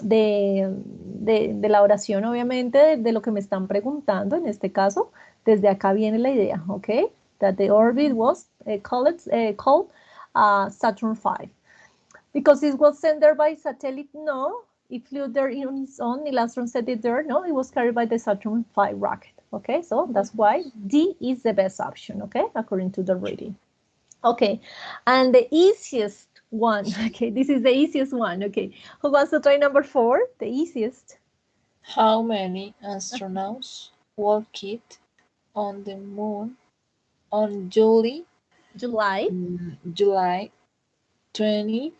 De la oración, obviamente, de lo que me están preguntando, en este caso, desde acá viene la idea, ¿ok? That the orbit was called Saturn V. Because it was sent there by satellite, no. It flew there on its own. Neil Armstrong sent it there, no. It was carried by the Saturn V rocket, okay? So that's why D is the best option, okay? According to the reading. Okay, and the easiest One. Okay, this is the easiest one. Okay, who wants to try number 4? The easiest. How many astronauts walked on the moon on July July 20?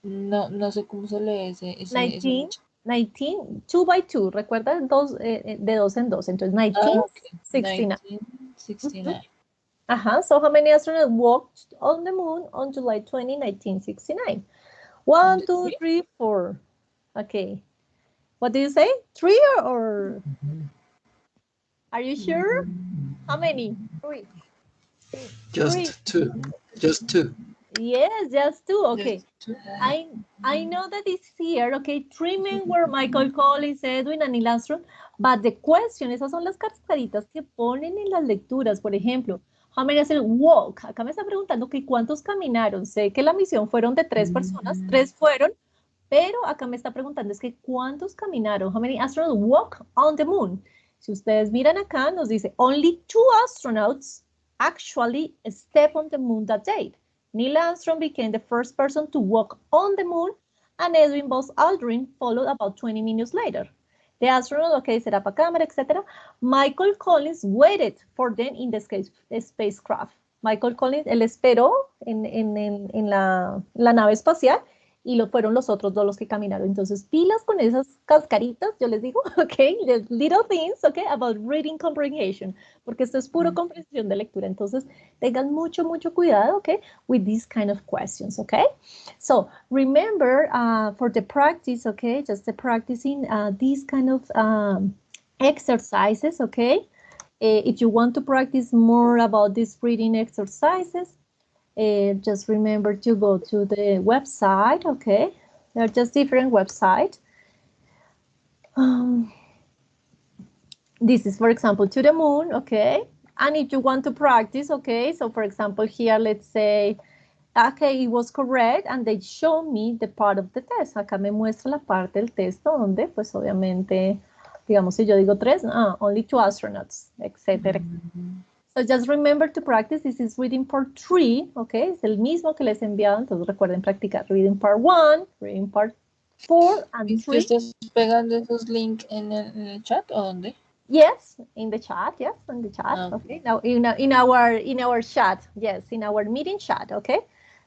No sé cómo se lee ese 19, fecha. 19, 2 by 2. Recuerda dos, de dos en dos. Entonces, Okay. 1969. 1969. So how many astronauts walked on the moon on July 20, 1969? On 1, the 2, tree? 3, 4. Okay. What do you say? 3 or? Are you sure? How many? 3. 3. Just two. Just two. Yes, just 2. Okay. Just two. I know that it's here, okay, 3 men were Michael Collins, Edwin, and Neil Armstrong, but the question, esas son las cascaritas que ponen en las lecturas, por ejemplo, how many hacen walk? Acá me está preguntando que cuántos caminaron, sé que la misión fueron de 3 personas, 3 fueron, pero acá me está preguntando es que cuántos caminaron, how many astronauts walk on the moon? Si ustedes miran acá, nos dice, only 2 astronauts actually step on the moon that day. Neil Armstrong became the first person to walk on the moon, and Edwin Buzz Aldrin followed about 20 minutes later. The astronaut, okay, set up a camera, etc. Michael Collins waited for them in the spacecraft. Michael Collins, él esperó en la nave espacial y fueron los otros dos los que caminaron. Entonces, pilas con esas cascaritas, yo les digo, okay, the little things, okay, about reading comprehension, porque esto es puro comprensión de lectura. Entonces, tengan mucho, mucho cuidado, okay, with these kind of questions, okay? So, remember, for the practice, okay, just the practicing these kind of exercises, okay? If you want to practice more about these reading exercises, just remember to go to the website, okay? They're just different websites. This is, for example, to the moon, okay? And if you want to practice, okay, so for example, here, let's say, okay, it was correct, and they show me the part of the test. Acá me muestra la parte del texto donde, pues, obviamente, digamos, si yo digo 3, only 2 astronauts, etc. So just remember to practice. This is reading part 3, okay? Es el mismo que les he enviado, entonces recuerden practicar. Reading part 1, reading part 4 and ¿Y 3. estás pegando esos links en el chat o dónde? Yes, in the chat, yes, in the chat, Okay. Now, in our chat, yes, in our meeting chat, okay?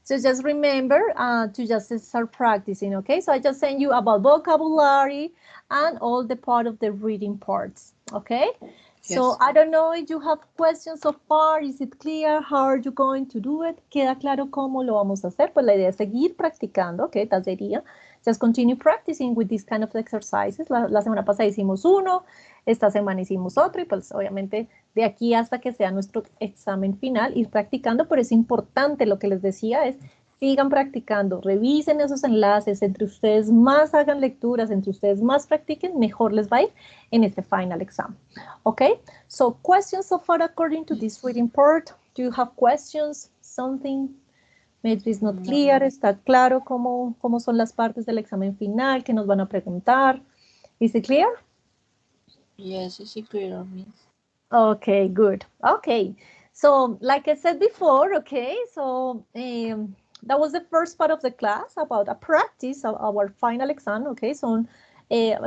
So just remember to just start practicing, okay? So I just sent you about vocabulary and all the part of the reading parts, okay? So Yes. I don't know if you have questions so far. Is it clear? How are you going to do it? ¿Queda claro cómo lo vamos a hacer? Pues la idea es seguir practicando, okay? That's the idea. Just continue practicing with these kind of exercises. La semana pasada hicimos uno, esta semana hicimos otro y pues obviamente de aquí hasta que sea nuestro examen final ir practicando, pero es importante lo que les decía es sigan practicando, revisen esos enlaces, entre ustedes más hagan lecturas, entre ustedes más practiquen, mejor les va a ir en este final exam. Okay, so questions so far according to this reading part, do you have questions, something? Maybe it's not clear, está claro cómo son las partes del examen final, que nos van a preguntar. Is it clear? Yes, it's clear, Miss. Okay, good. Okay, so like I said before, okay, so that was the first part of the class about a practice of our final exam, okay, so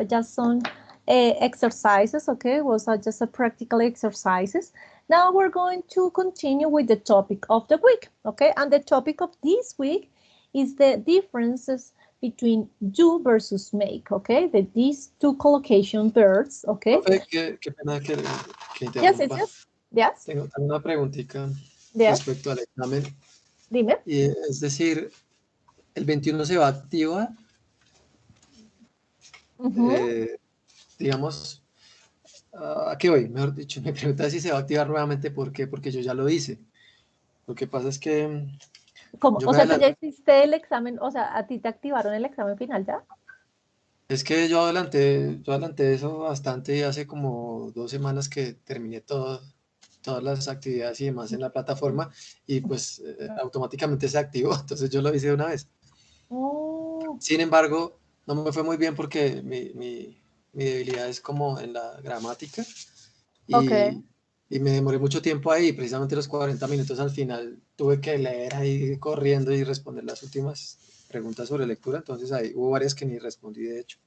just some exercises, okay, was just a practical exercises. Now we're going to continue with the topic of the week, okay, and the topic of this week is the differences between do versus make, okay, these two collocation verbs, okay. Profe, qué pena que Yes, interrumpa. yes. Tengo una preguntita Yes. respecto al examen. Dime. Y es decir, el 21 se va a activar, digamos, ¿a qué voy? Mejor dicho, me pregunta si se va a activar nuevamente, ¿por qué? Porque yo ya lo hice. Lo que pasa es que ¿Cómo? yo O me sea, tú ya adelanté, hiciste el examen, o sea, a ti te activaron el examen final ya. es que yo adelanté eso bastante y hace como 2 semanas que terminé todas las actividades y demás en la plataforma y pues automáticamente se activó, entonces yo lo hice de una vez. Oh, Sin embargo, no me fue muy bien porque mi debilidad es como en la gramática okay. y y me demoré mucho tiempo ahí, precisamente los 40 minutos al final tuve que leer ahí corriendo y responder las últimas preguntas sobre lectura, entonces ahí hubo varias que ni respondí de hecho.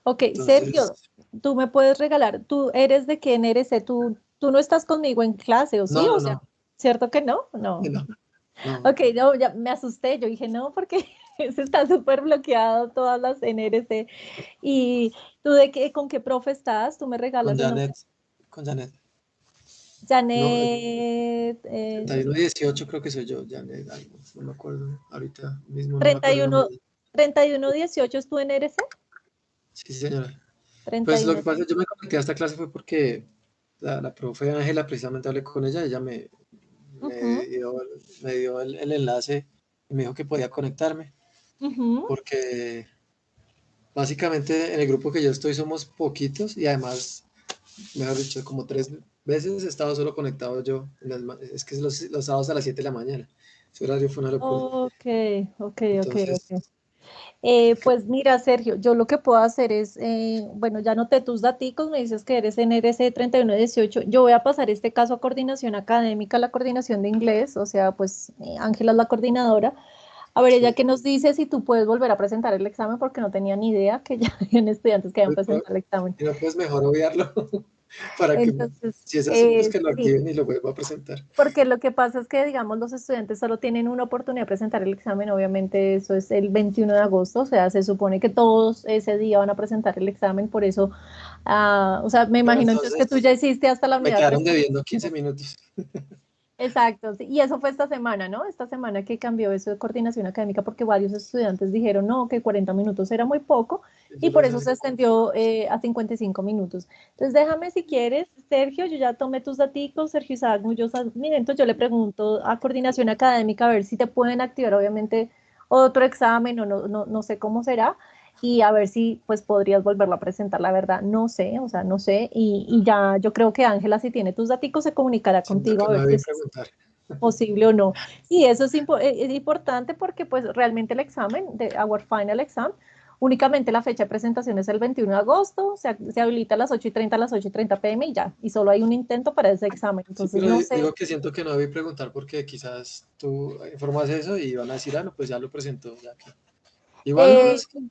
Ok, Entonces, Sergio, tú me puedes regalar, ¿tú eres de quién eres? ¿Tú no estás conmigo en clase, o sí? no, O no, sea, no, ¿cierto que no? No. no, no, Ok, no, ya me asusté, yo dije no, porque eso está súper bloqueado todas las NRC. ¿Y tú con qué profe estás? ¿Tú me con regalas el nombre? Janet, con Janet. No, Janet, 3118 creo que soy yo, Janet, algo, no me acuerdo, ahorita mismo no me acuerdo el nombre. 31, 3118 es tu NRC. Sí, señora. Pues lo 31. que pasa, yo me conecté a esta clase fue porque la profe Ángela, precisamente hablé con ella, ella me Ujú, dio, me dio el enlace y me dijo que podía conectarme, ujú. porque básicamente en el grupo que yo estoy somos poquitos y además, mejor dicho, como 3 veces he estado solo conectado yo, es que es los sábados a las 7 de la mañana, ese horario fue una locura. Ok, ok, ok, Entonces, ok. Pues mira, Sergio, yo lo que puedo hacer es, bueno, ya anoté tus daticos, me dices que eres NRC 3118. Yo voy a pasar este caso a coordinación académica, la coordinación de inglés, o sea, pues Ángela es la coordinadora. A ver, ella sí, que nos dice si tú puedes volver a presentar el examen, porque no tenía ni idea que ya habían estudiantes que habían presentado el examen. si no, pues mejor obviarlo para que, Entonces, si es así, pues que lo sí. activen y lo vuelva a presentar. Porque lo que pasa es que, digamos, los estudiantes solo tienen una oportunidad de presentar el examen, obviamente eso es el 21 de agosto, o sea, se supone que todos ese día van a presentar el examen, por eso, o sea, me Pero imagino entonces que tú entonces ya hiciste hasta la me unidad quedaron 3. debiendo 15 minutos. Exacto, sí, y eso fue esta semana, ¿no? Esta semana que cambió eso de coordinación académica porque varios estudiantes dijeron, no, que 40 minutos era muy poco y Yo lo por hice eso hace se como extendió a 55 minutos. Entonces déjame si quieres, Sergio, yo ya tomé tus daticos, Sergio Isaac Muñoz, mire, entonces yo le pregunto a coordinación académica a ver si te pueden activar, obviamente, otro examen o no sé cómo será y a ver si pues podrías volverlo a presentar, la verdad, no sé, o sea, no sé, y ya yo creo que Ángela, si tiene tus daticos, se comunicará siento contigo que a no ver si debí es preguntar. posible o no. Y eso es importante porque pues realmente el examen, de our final exam, únicamente la fecha de presentación es el 21 de agosto, se habilita a las 8:30 a las 8:30 p.m. y ya, y solo hay un intento para ese examen. Sí, Entonces, pero no sé. digo que siento que no debí preguntar porque quizás tú informas eso y van a decir, ah, no, pues ya lo presentó. Ya que... Igual no Eh, es que me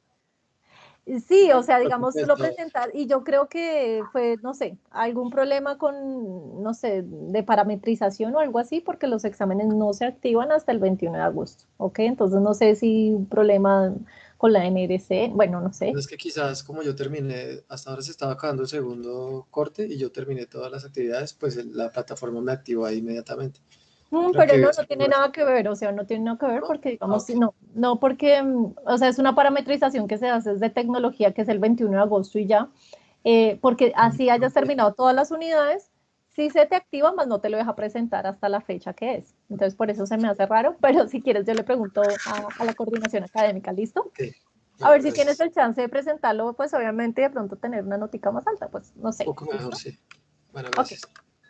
Sí, o sea, digamos, preocupe tú del lo todo. presentar y yo creo que fue, no sé, algún problema con, no sé, de parametrización o algo así, porque los exámenes no se activan hasta el 21 de agosto, ¿ok? Entonces no sé si un problema con la NRC, bueno, no sé. Es que quizás como yo terminé, hasta ahora se estaba acabando el segundo corte y yo terminé todas las actividades, pues la plataforma me activó ahí inmediatamente. Creo Pero que no, eso no tiene fue, nada que ver, o sea, no tiene nada que ver ¿no? porque, Ah, digamos, ok. no porque, o sea, es una parametrización que se hace es de tecnología, que es el 21 de agosto y ya, porque así hayas Ok. terminado todas las unidades, sí se te activa, más no te lo deja presentar hasta la fecha que es. Entonces, por eso se me hace raro, pero si quieres, yo le pregunto a la coordinación académica, ¿listo? Ok. A Bueno, ver si tienes gracias. el chance de presentarlo, pues obviamente de pronto tener una notica más alta, pues no Un sé, poco mejor, ¿listo? sí. Bueno, Ok, gracias.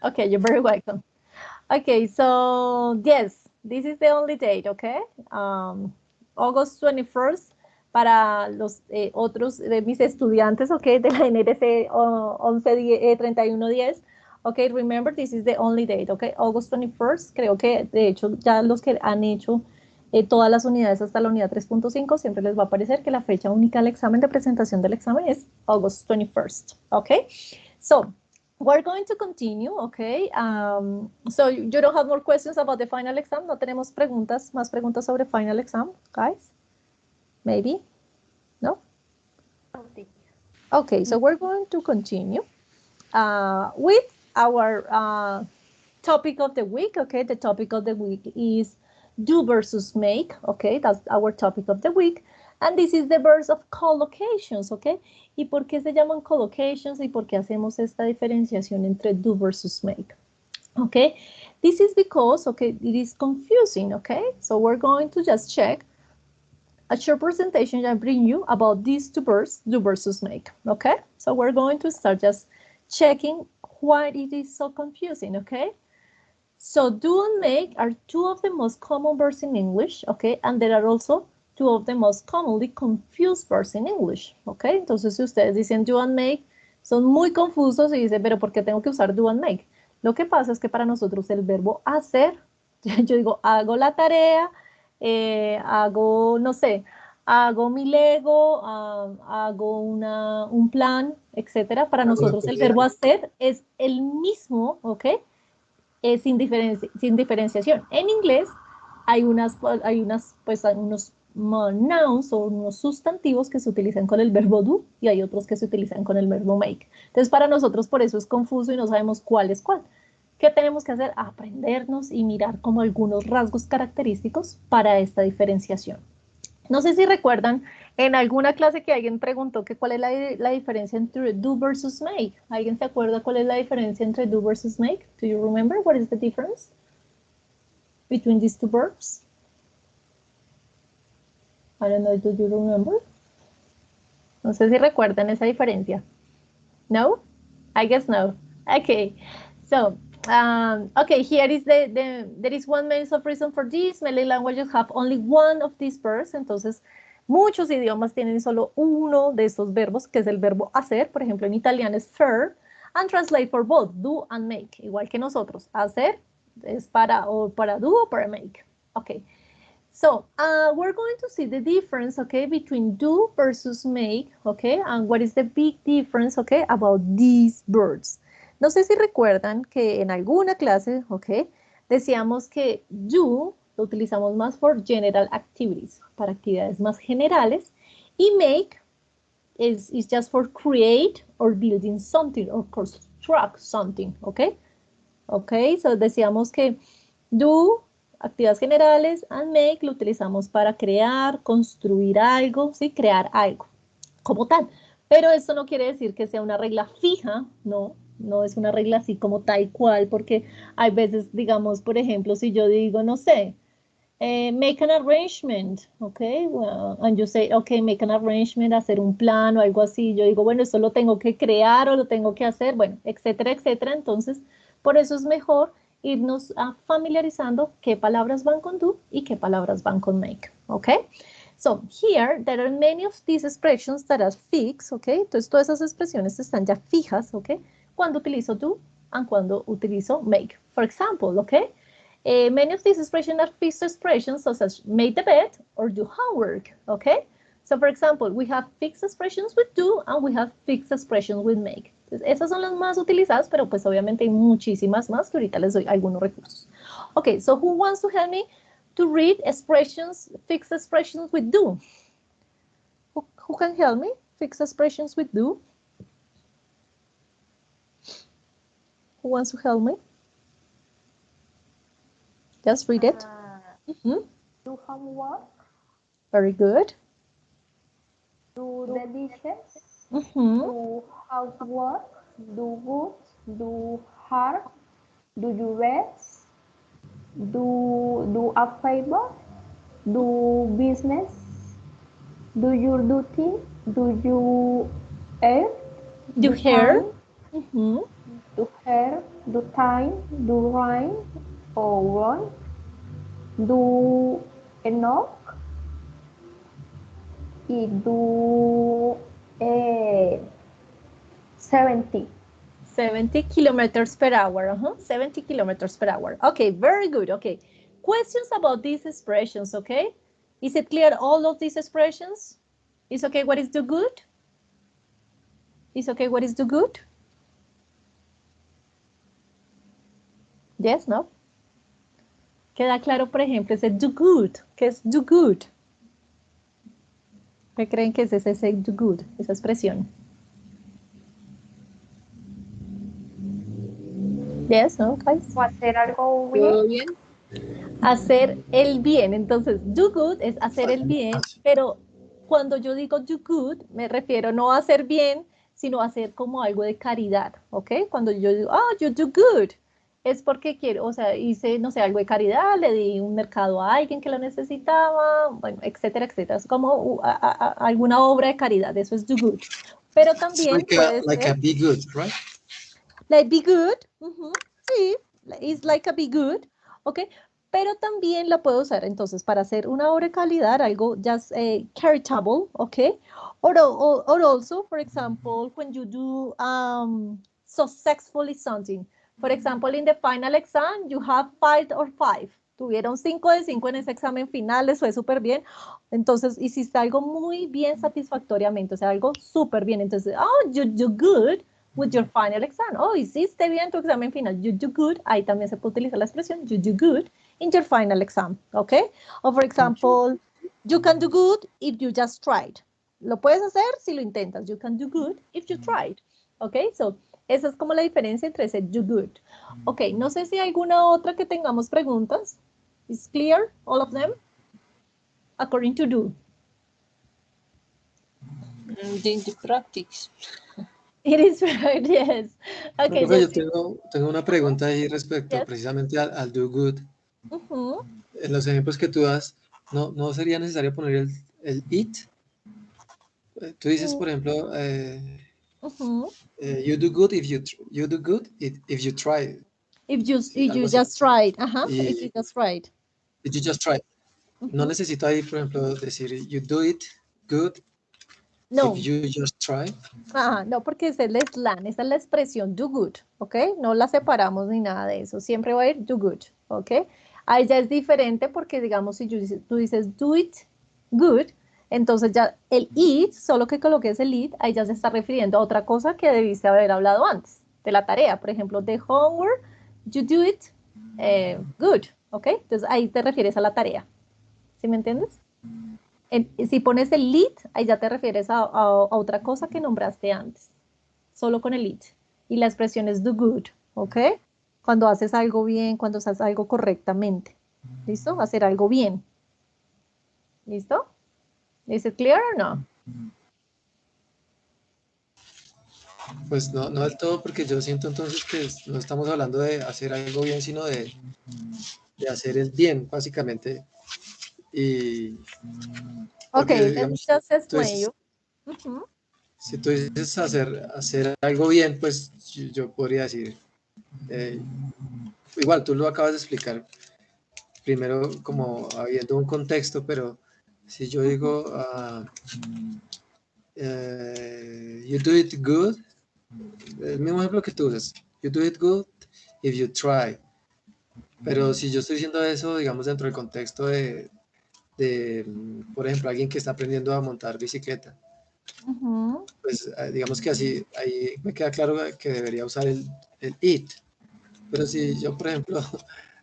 okay, you're very welcome. Okay, so yes, this is the only date, okay? August 21st para los otros de mis estudiantes, okay, de la NRC 3110. Okay, remember this is the only date, okay? August 21st, creo que de hecho ya los que han hecho todas las unidades hasta la unidad 3.5 siempre les va a aparecer que la fecha única del examen de presentación del examen es August 21st, okay? So, we're going to continue, okay? So you don't have more questions about the final exam? ¿No tenemos más preguntas sobre final exam, guys? Maybe? No? Okay, so we're going to continue with our topic of the week, okay? The topic of the week is do versus make, okay? That's our topic of the week. And this is the verbs of collocations, okay? ¿Y por qué se llaman collocations y por qué hacemos esta diferenciación entre do versus make? Okay, this is because, okay, it is confusing, okay? So we're going to just check a short presentation I bring you about these two verbs, do versus make, okay? So we're going to start just checking why it is so confusing, okay? So do and make are two of the most common verbs in English, okay? And there are also two of the most commonly confused verbs in English, okay? Entonces, si ustedes dicen do and make, son muy confusos y dicen, pero ¿por qué tengo que usar do and make? Lo que pasa es que para nosotros el verbo hacer, yo digo, hago la tarea, hago, no sé, hago mi Lego, hago un plan, etcétera. Para Hago la nosotros el comida. verbo hacer es el mismo, ¿ok? Sin diferenciación. En inglés hay unos nouns o unos sustantivos que se utilizan con el verbo do y hay otros que se utilizan con el verbo make. Entonces, para nosotros por eso es confuso y no sabemos cuál es cuál. ¿Qué tenemos que hacer? Aprendernos y mirar como algunos rasgos característicos para esta diferenciación. No sé si recuerdan en alguna clase que alguien preguntó que cuál es la diferencia entre do versus make. ¿Alguien se acuerda cuál es la diferencia entre do versus make? Do you remember what is the difference between these two verbs? I don't know, do you remember? No sé si recuerdan esa diferencia. No? I guess no. Okay. So, okay, here is there is one main of reason for this. Many languages have only one of these verbs. Entonces, muchos idiomas tienen solo uno de estos verbos, que es el verbo hacer. Por ejemplo, en italiano es fare. And translate for both, do and make. Igual que nosotros. Hacer es para do o para make. Okay. So we're going to see the difference, okay, between do versus make, okay, and what is the big difference, okay, about these verbs. No sé si recuerdan que en alguna clase, okay, decíamos que do lo utilizamos más for general activities, para actividades más generales, y make is just for create or building something or construct something, okay? Okay, so decíamos que do actividades generales and make lo utilizamos para crear, construir algo, ¿sí? Crear algo como tal. Pero esto no quiere decir que sea una regla fija, no, no es una regla así como tal cual, porque hay veces, digamos, por ejemplo, si yo digo, no sé, make an arrangement, okay, well, and you say, okay, make an arrangement, hacer un plan o algo así, yo digo, bueno, esto lo tengo que crear o lo tengo que hacer, bueno, etcétera, etcétera, entonces, por eso es mejor irnos familiarizando qué palabras van con do y qué palabras van con make, okay? So here there are many of these expressions that are fixed, okay? Entonces todas esas expresiones están ya fijas, okay? Cuando utilizo do and cuando utilizo make. For example, okay? Many of these expressions are fixed expressions such as make the bed or do homework, okay? So for example, we have fixed expressions with do and we have fixed expressions with make. Entonces, esas son las más utilizadas, pero pues obviamente hay muchísimas más que ahorita les doy algunos recursos. Okay, so who wants to help me to read expressions, fixed expressions with do? Who can help me? Fixed expressions with do? Who wants to help me? Just read it. Do homework, Very good. do the dishes, Mm-hmm. do housework, do good, do hard, do your best, do a favor, do business, do your duty, do you err, Do do hair. time, Mm-hmm. do hair, do time, do rhyme or run, do enough, y do 70. 70 kilometers per hour. 70 kilometers per hour. Okay, very good. Okay. Questions about these expressions, okay? Is it clear all of these expressions? Is okay what is do good? Is okay what is do good? Yes, no? Queda claro, por ejemplo, ese do good. ¿Qué es do good? ¿Qué creen que es ese do good? Esa expresión. Yes, no, guys? O hacer algo ¿Todo bien. bien? Hacer el bien. Entonces, do good es hacer el bien, pero cuando yo digo do good, me refiero no a hacer bien, sino a hacer como algo de caridad, ¿ok? Cuando yo digo, oh, you do good, es porque quiero, o sea, hice, no sé, algo de caridad, le di un mercado a alguien que lo necesitaba, bueno, etcétera, etcétera. Es como alguna obra de caridad, eso es do good. Pero It's también puede like a ser, be good, right? like be good, sí, it's like a be good, ¿ok? Pero también la puedo usar entonces para hacer una obra de calidad, algo just charitable, ¿ok? Or also, for example, when you do successfully something. For example, in the final exam, you have 5 or 5. Tuvieron 5 de 5 en ese examen final, les fue súper bien. Entonces, hiciste algo muy bien satisfactoriamente, o sea, algo súper bien. Entonces, oh, you do good with your final exam. Oh, hiciste bien tu examen final. You do good. Ahí también se puede utilizar la expresión you do good in your final exam. ¿Ok? O, for example, you can do good if you just tried. Lo puedes hacer si lo intentas. You can do good if you tried. ¿Ok? So, esa es como la diferencia entre ese do good. Ok, no sé si hay alguna otra que tengamos preguntas. Is clear, all of them? According to do. In the practice. It is right, yes. Okay, Profe, yo let's see. tengo una pregunta ahí respecto Yes. precisamente al do good. Uh-huh. En los ejemplos que tú das, ¿no sería necesario poner el it? Tú dices, por ejemplo, Uh-huh. you do good if you do good if you try, If algo you así. just tried. Uh-huh. If you Y just tried. if you just try. No Uh-huh. necesito ahí, por ejemplo, decir you do it good if No. you just try. No, porque esa es el slang, esa es la expresión do good, ¿ok? No la separamos ni nada de eso, siempre va a ir do good, ¿ok? Ahí ya es diferente porque, digamos, si tú dices do it good, entonces ya el it, solo que coloques el it, ahí ya se está refiriendo a otra cosa que debiste haber hablado antes, de la tarea, por ejemplo, the homework, you do it good, ¿ok? Entonces ahí te refieres a la tarea, ¿sí me entiendes? Si pones el lead, ahí ya te refieres a otra cosa que nombraste antes, solo con el lead. Y la expresión es do good, ¿ok? Cuando haces algo bien, cuando haces algo correctamente. ¿Listo? Hacer algo bien. ¿Listo? ¿Is it clear or no? Pues no del todo, porque yo siento entonces que no estamos hablando de hacer algo bien, sino de hacer el bien, básicamente. Y porque, Okay, let me digamos, just tú explain dices, you. Uh-huh. si tú dices hacer algo bien, pues yo podría decir, igual tú lo acabas de explicar, primero como habiendo un contexto, pero si yo digo, you do it good, el mismo ejemplo que tú usas, you do it good if you try. Pero si yo estoy diciendo eso, digamos, dentro del contexto por ejemplo, alguien que está aprendiendo a montar bicicleta, Uh-huh. pues digamos que así, ahí me queda claro que debería usar el it. Pero si yo, por ejemplo,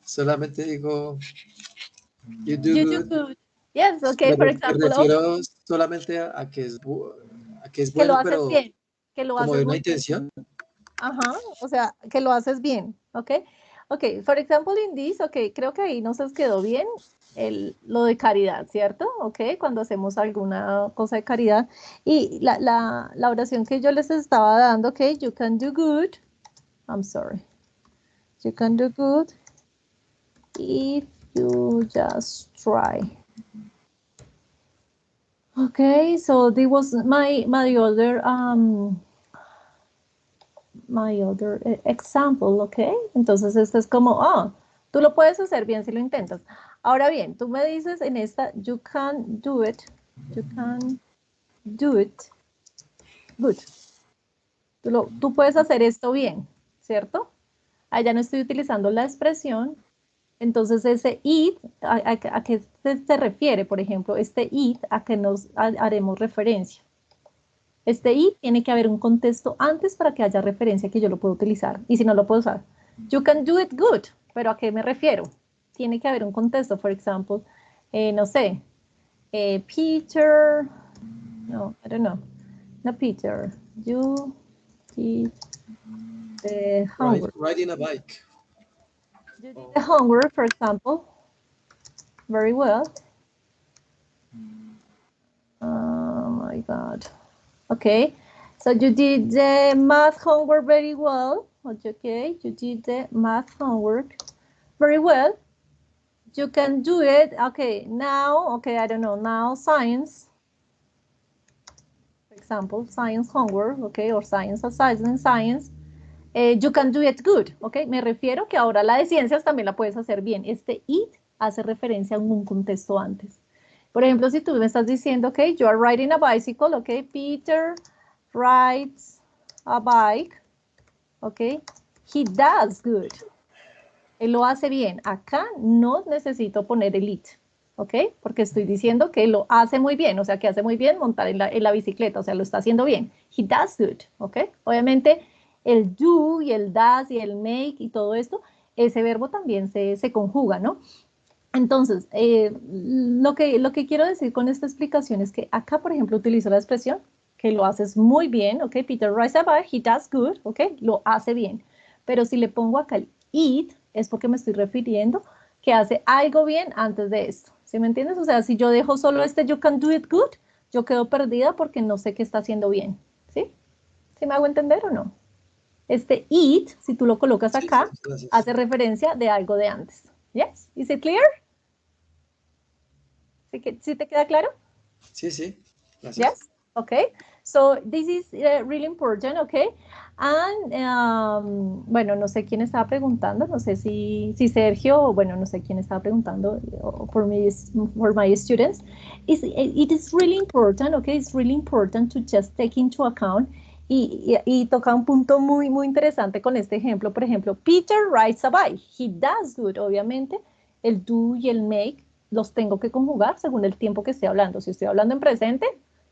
solamente digo you do You do good, good. Yes, okay, for me example, oh, refiero solamente a que a que es que lo bueno, haces pero bien, que lo como de haces una muy bien. intención. Ajá, o sea, que lo haces bien, ¿ok? Ok, for example, in this, ok, creo que ahí nos quedó bien lo de caridad, ¿cierto? Ok, cuando hacemos alguna cosa de caridad. Y la oración que yo les estaba dando, ok, you can do good, I'm sorry, you can do good if you just try. Okay, so this was my other example, ¿ok? Entonces, esto es como, tú lo puedes hacer bien si lo intentas. Ahora bien, tú me dices en esta, you can do it good. Tú puedes hacer esto bien, ¿cierto? Allá no estoy utilizando la expresión, entonces ese it, ¿a qué se refiere? Por ejemplo, este it, ¿a qué nos haremos referencia? Este it tiene que haber un contexto antes para que haya referencia que yo lo pueda utilizar. Y si no lo puedo usar, you can do it good. ¿Pero a qué me refiero? Tiene que haber un contexto. For example, no sé, Peter, no, I don't know. No, Peter, you did the homework. Riding a bike. You did the homework, for example, very well. Oh my God. Okay, so you did the math homework very well. Okay, you did the math homework very well. You can do it. Okay, now, okay, I don't know, now science. For example, science homework, okay, or science assignment, science. You can do it good, okay. Me refiero que ahora la de ciencias también la puedes hacer bien. Este it hace referencia a un contexto antes. Por ejemplo, si tú me estás diciendo, okay, you are riding a bicycle, okay, Peter rides a bike, okay, He does good. Él lo hace bien. Acá no necesito poner el it, ¿ok? Porque estoy diciendo que lo hace muy bien, o sea, que hace muy bien montar en la bicicleta, o sea, lo está haciendo bien. He does good, ¿ok? Obviamente, el do y el does y el make y todo esto, ese verbo también se conjuga, ¿no? Entonces, lo que quiero decir con esta explicación es que acá, por ejemplo, utilizo la expresión que lo haces muy bien, ¿ok? Peter rides a bike, he does good, ¿ok? Lo hace bien. Pero si le pongo acá el it, es porque me estoy refiriendo que hace algo bien antes de esto. ¿Sí me entiendes? O sea, si yo dejo solo este you can do it good, yo quedo perdida porque no sé qué está haciendo bien. ¿Sí? ¿Sí me hago entender o no? Este it, si tú lo colocas Sí, sí, acá, gracias. hace referencia de algo de antes. ¿Yes? Is it clear? ¿Sí te queda claro? Sí, sí, gracias. Yes? Okay. So this is really important, okay? And, bueno, no sé quién estaba preguntando, no sé si Sergio, o bueno, no sé quién estaba preguntando for my students. It is really important, okay? It's really important to just take into account y toca un punto muy interesante con este ejemplo. Por ejemplo, Peter rides a bike. He does good, obviamente. El do y el make los tengo que conjugar según el tiempo que esté hablando. Si estoy hablando en presente,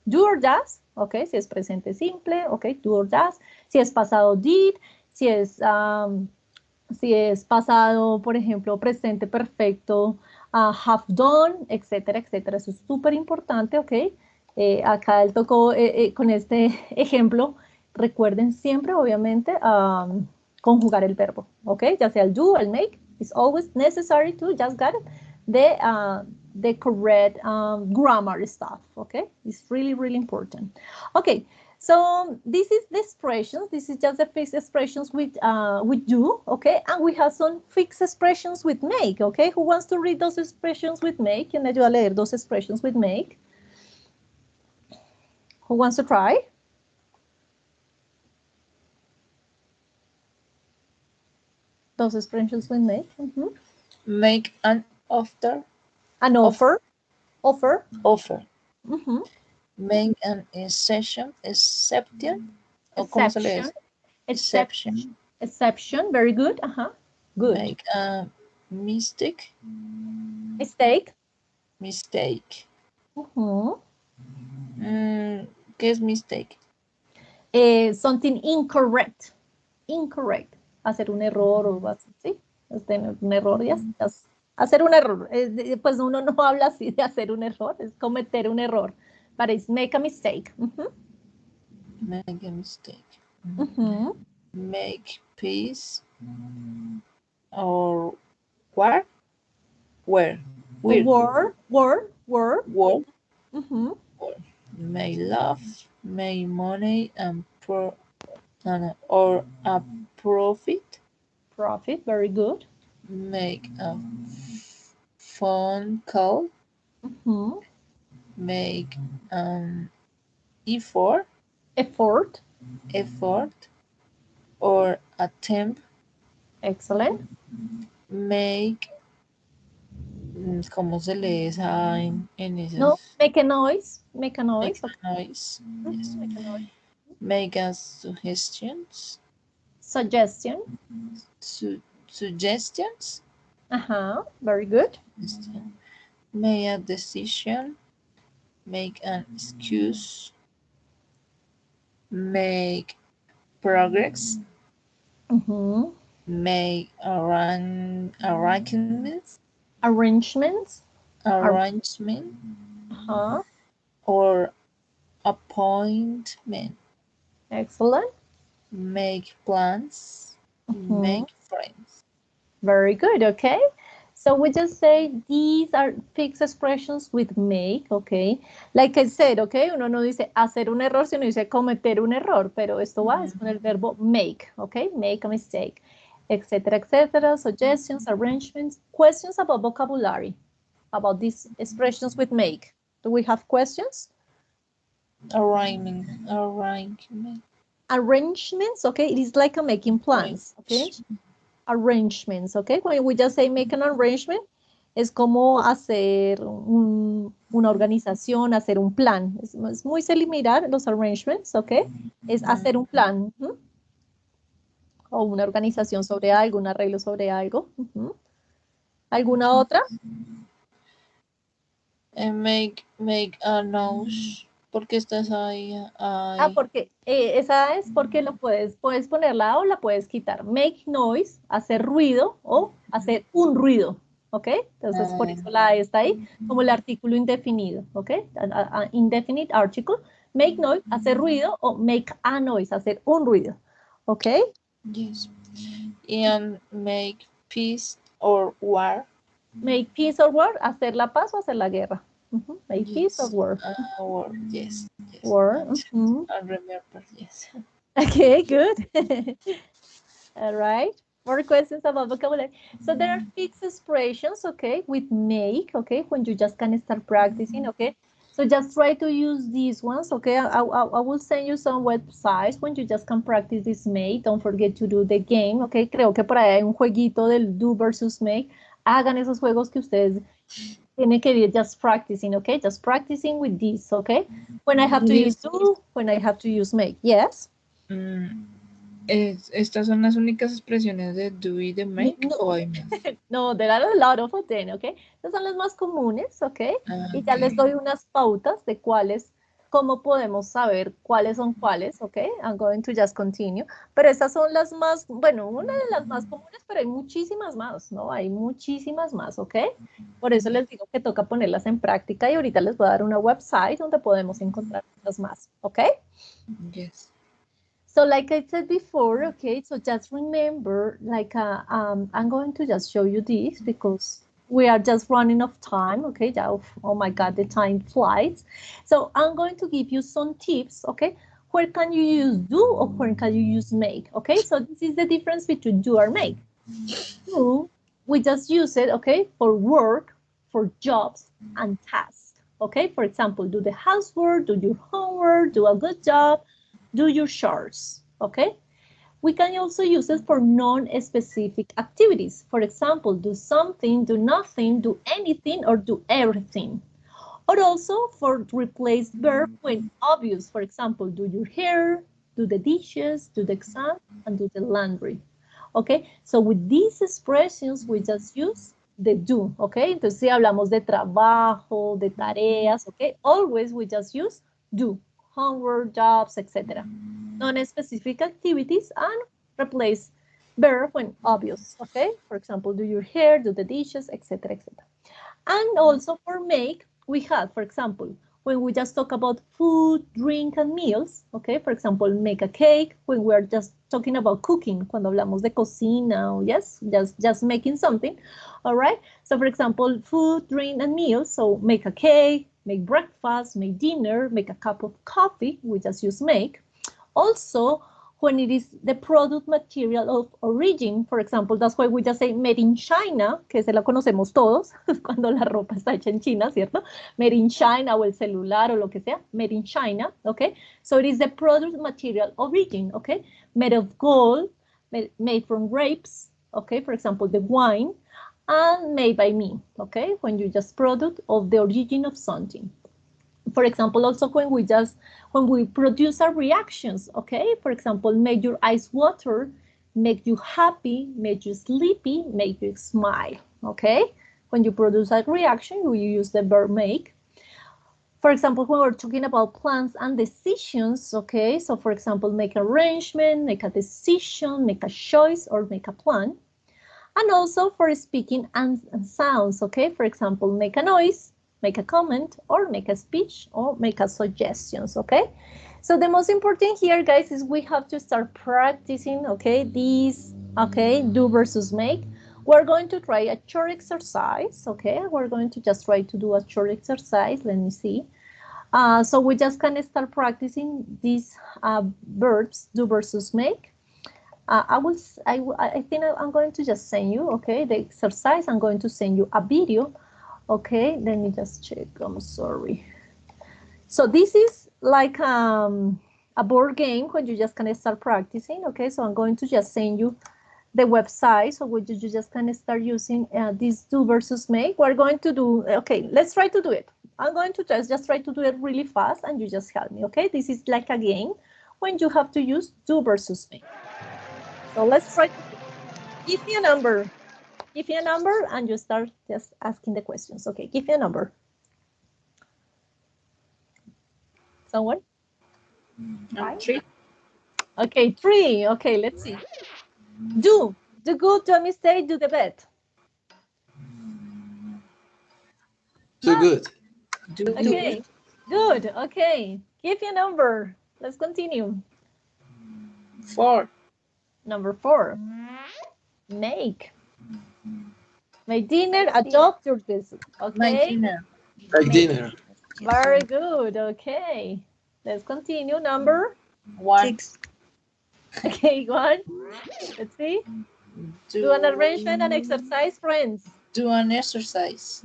do or does, ¿ok? Si es presente simple, ¿ok? Do or does. Si es pasado, did. Si es pasado, por ejemplo, presente perfecto, have done, etcétera, etcétera. Eso es súper importante, ¿ok? Acá él tocó con este ejemplo. Recuerden siempre, obviamente, conjugar el verbo, ¿ok? Ya sea el do, el make. It's always necessary to just get the correct grammar stuff, okay? It's really important. Okay, so this is the expressions. This is just the fixed expressions with do, okay? And we have some fixed expressions with make, okay? Who wants to read those expressions with make? ¿Quién me ayuda a leer those expressions with make? Who wants to try? Those expressions with make. Make an offer. An offer. Offer. Offer. Mm-hmm. Make an exception. ¿O cómo se lee eso? Exception. Exception. Very good. Good. Make a mistake. Mistake. Mistake. Uh-huh. ¿Qué es mistake? Something incorrect. Incorrect. Hacer un error o así, ¿sí? Tener un error, ya. Hacer un error. Pues uno no habla así de hacer un error, es cometer un error. But it's make a mistake. Make a mistake. Make peace. Or where? Where? Word. May love, may money, and or a profit. Profit, very good. Make a phone call. Make an effort. Or attempt. Excellent. Make, ¿cómo se lee esa en esas? No, make a noise. Make a noise. Make a noise. Yes. Make a noise. Make a suggestions. Suggestion. Suggestions. Very good. Make a decision. Make an excuse. Make progress. Make arrangements. Arrangements. Arrangement. Or appointment. Excellent. Make plans. Make friends. Very good, okay? So we just say these are fixed expressions with make, okay? Like I said, okay, uno no dice hacer un error, sino dice cometer un error, pero esto va es con el verbo make, okay? Make a mistake, etcétera, etcétera. Suggestions, arrangements, questions about vocabulary, about these expressions with make. Do we have questions? Arrangement. Arrangements, okay? It is like a making plans, okay? Arrangements, okay? When we just say make an arrangement, es como hacer una organización, hacer un plan. Es muy similar los arrangements, okay? Es hacer un plan. o una organización sobre algo, un arreglo sobre algo. ¿Alguna otra? Make a nose. ¿Por qué estás ahí? Porque esa es porque lo puedes poner la A o la puedes quitar. Make noise, hacer ruido o hacer un ruido, ¿ok? Entonces, por eso la A está ahí, como el artículo indefinido, ¿ok? Indefinite article. Make noise, hacer ruido, o make a noise, hacer un ruido, ¿ok? Yes. And make peace or war. Make peace or war, hacer la paz o hacer la guerra. Make peace or war. War, yes. War. I remember, yes. Okay, good. All right. More questions about vocabulary. So there are fixed expressions, okay, with make, okay, when you just can start practicing, okay. So just try to use these ones, okay. I will send you some websites when you just can practice this make. Don't forget to do the game, okay. Creo que por ahí hay un jueguito del do versus make. Hagan esos juegos que ustedes tienen que ir just practicing, okay. Just practicing with this, okay. When I have to use do, when I have to use make. Yes. ¿Estas son las únicas expresiones de do y de make? No. ¿O hay más? No, there are a lot of them, ¿ok? Estas son las más comunes, ¿ok? Y ya les doy unas pautas de cuáles, cómo podemos saber cuáles son cuáles, ¿ok? I'm going to just continue. Pero estas son las más, bueno, una de las más comunes, pero hay muchísimas más, ¿no? Hay muchísimas más, ¿ok? Por eso les digo que toca ponerlas en práctica y ahorita les voy a dar una website donde podemos encontrar muchas más, ¿ok? Yes. So like I said before, okay, so just remember, like, I'm going to just show you this because we are just running out of time, okay? Oh my God, the time flies. So I'm going to give you some tips, okay? Where can you use do or where can you use make, okay? So this is the difference between do or make. Do, we just use it, okay, for work, for jobs, and tasks, okay? For example, do the housework, do your homework, do a good job, do your chores, okay? We can also use it for non-specific activities. For example, do something, do nothing, do anything, or do everything. Or also for replace verb when obvious. For example, do your hair, do the dishes, do the exam, and do the laundry. Okay, so with these expressions, we just use the do, okay? Entonces, si hablamos de trabajo, de tareas, okay? Always we just use do. Homework, jobs, etc. Non-specific activities and replace verb when obvious, okay? For example, do your hair, do the dishes, etc., etc. And also for make, we have, for example, when we just talk about food, drink, and meals, okay? For example, make a cake, when we're just talking about cooking, cuando hablamos de cocina, yes, just making something, all right? So for example, food, drink, and meals, so make a cake, make breakfast, make dinner, make a cup of coffee, we just use make. Also, when it is the product material of origin, for example, that's why we just say made in China, que se la conocemos todos, cuando la ropa está hecha en China, ¿cierto? Made in China o el celular o lo que sea, made in China, okay? So it is the product material origin, okay? Made of gold, made from grapes, okay? For example, the wine, and made by me, okay? When you just product of the origin of something. For example, also when we produce our reactions, okay? For example, make your eyes water, make you happy, make you sleepy, make you smile, okay? When you produce a reaction, you use the verb make. For example, when we're talking about plans and decisions, okay? So for example, make arrangement, make a decision, make a choice, or make a plan. And also for speaking and sounds, okay? For example, make a noise, make a comment, or make a speech, or make a suggestions, okay? So the most important here, guys, is we have to start practicing, okay, these, okay, do versus make. We're going to try a short exercise, okay? We're going to just try to do a short exercise. Let me see. So we just can start practicing these verbs, do versus make. I think I'm going to just send you, okay, the exercise. I'm going to send you a video. Okay, let me just check. I'm sorry. So this is like a board game when you just can start practicing. Okay, so I'm going to just send you the website so you just can start using these do versus make. We're going to do, okay, let's try to do it. I'm going to just try to do it really fast and you just help me, okay? This is like a game when you have to use do versus make. So let's try to give me a number. Give me a number and you start just asking the questions. Okay, give me a number. Someone? 3. Okay, 3. Okay, let's see. Do good, do a mistake, do the bad. Do good. Do Okay, good. Okay, give me a number. Let's continue. 4. Number 4. Make dinner, adopt your this. Make Okay, dinner. Like dinner. very good. Okay, let's continue. Number 1. 6. okay, 1. Let's see. Do an arrangement and exercise, friends. Do an exercise.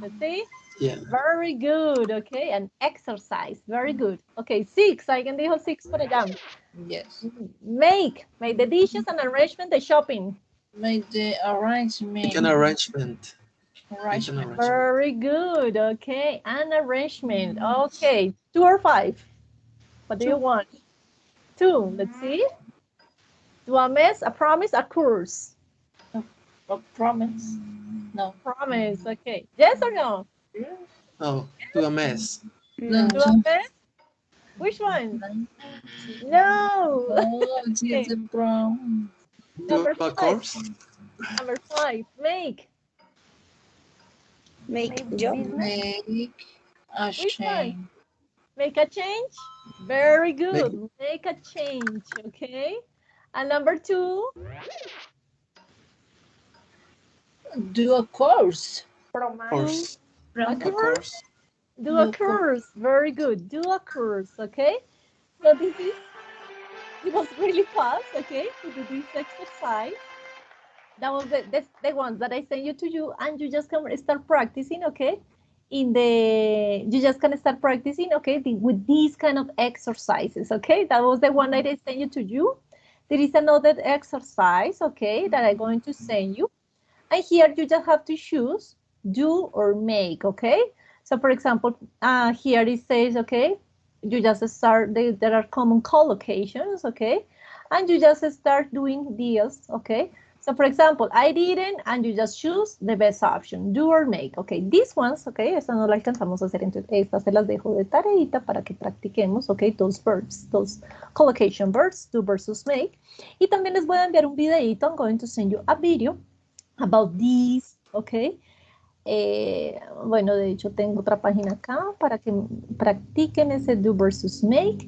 Let's see. Yeah. Very good. Okay, an exercise. Very good. Okay, 6. Alguien dijo 6 por allá. Yes. Make the dishes and arrangement the shopping. Make the arrangement. Make an arrangement. Make an Arrangement. arrangement. Very good. Okay, an arrangement. Okay, 2 or 5. What do you want? 2. Let's see. Do a mess, a promise, a course. A promise. No. Promise. Okay. Yes or no? Oh, do a mess. No. Do a mess? Which one? No. Oh, it's Okay. the brown. Do Number a 5. course. Number 5. Make. Make job. Make a Which one? change. Make a change. Very good. Make a change. Okay. And number 2. Do a course. Course. A A course. course. Do a course. Very good. Do a course. Okay. So it was really fast. Okay. To do this exercise. That was the ones that I sent you to you, and you just can start practicing. Okay. You just can start practicing. Okay. With these kind of exercises. Okay. That was the one that I sent you to you. There is another exercise. Okay. That I'm going to send you. And here you just have to choose do or make, okay? So for example, here it says, okay, you just start, there are common collocations, okay? And you just start doing deals, okay? So for example, I didn't, and you just choose the best option, do or make, okay? These ones, okay, estas no las alcanzamos a hacer, entonces estas se las dejo de tareita para que practiquemos, okay? Those verbs, those collocation verbs, do versus make. Y también les voy a enviar un videito, I'm going to send you a video about this, okay? Bueno, de hecho tengo otra página acá para que practiquen ese do versus make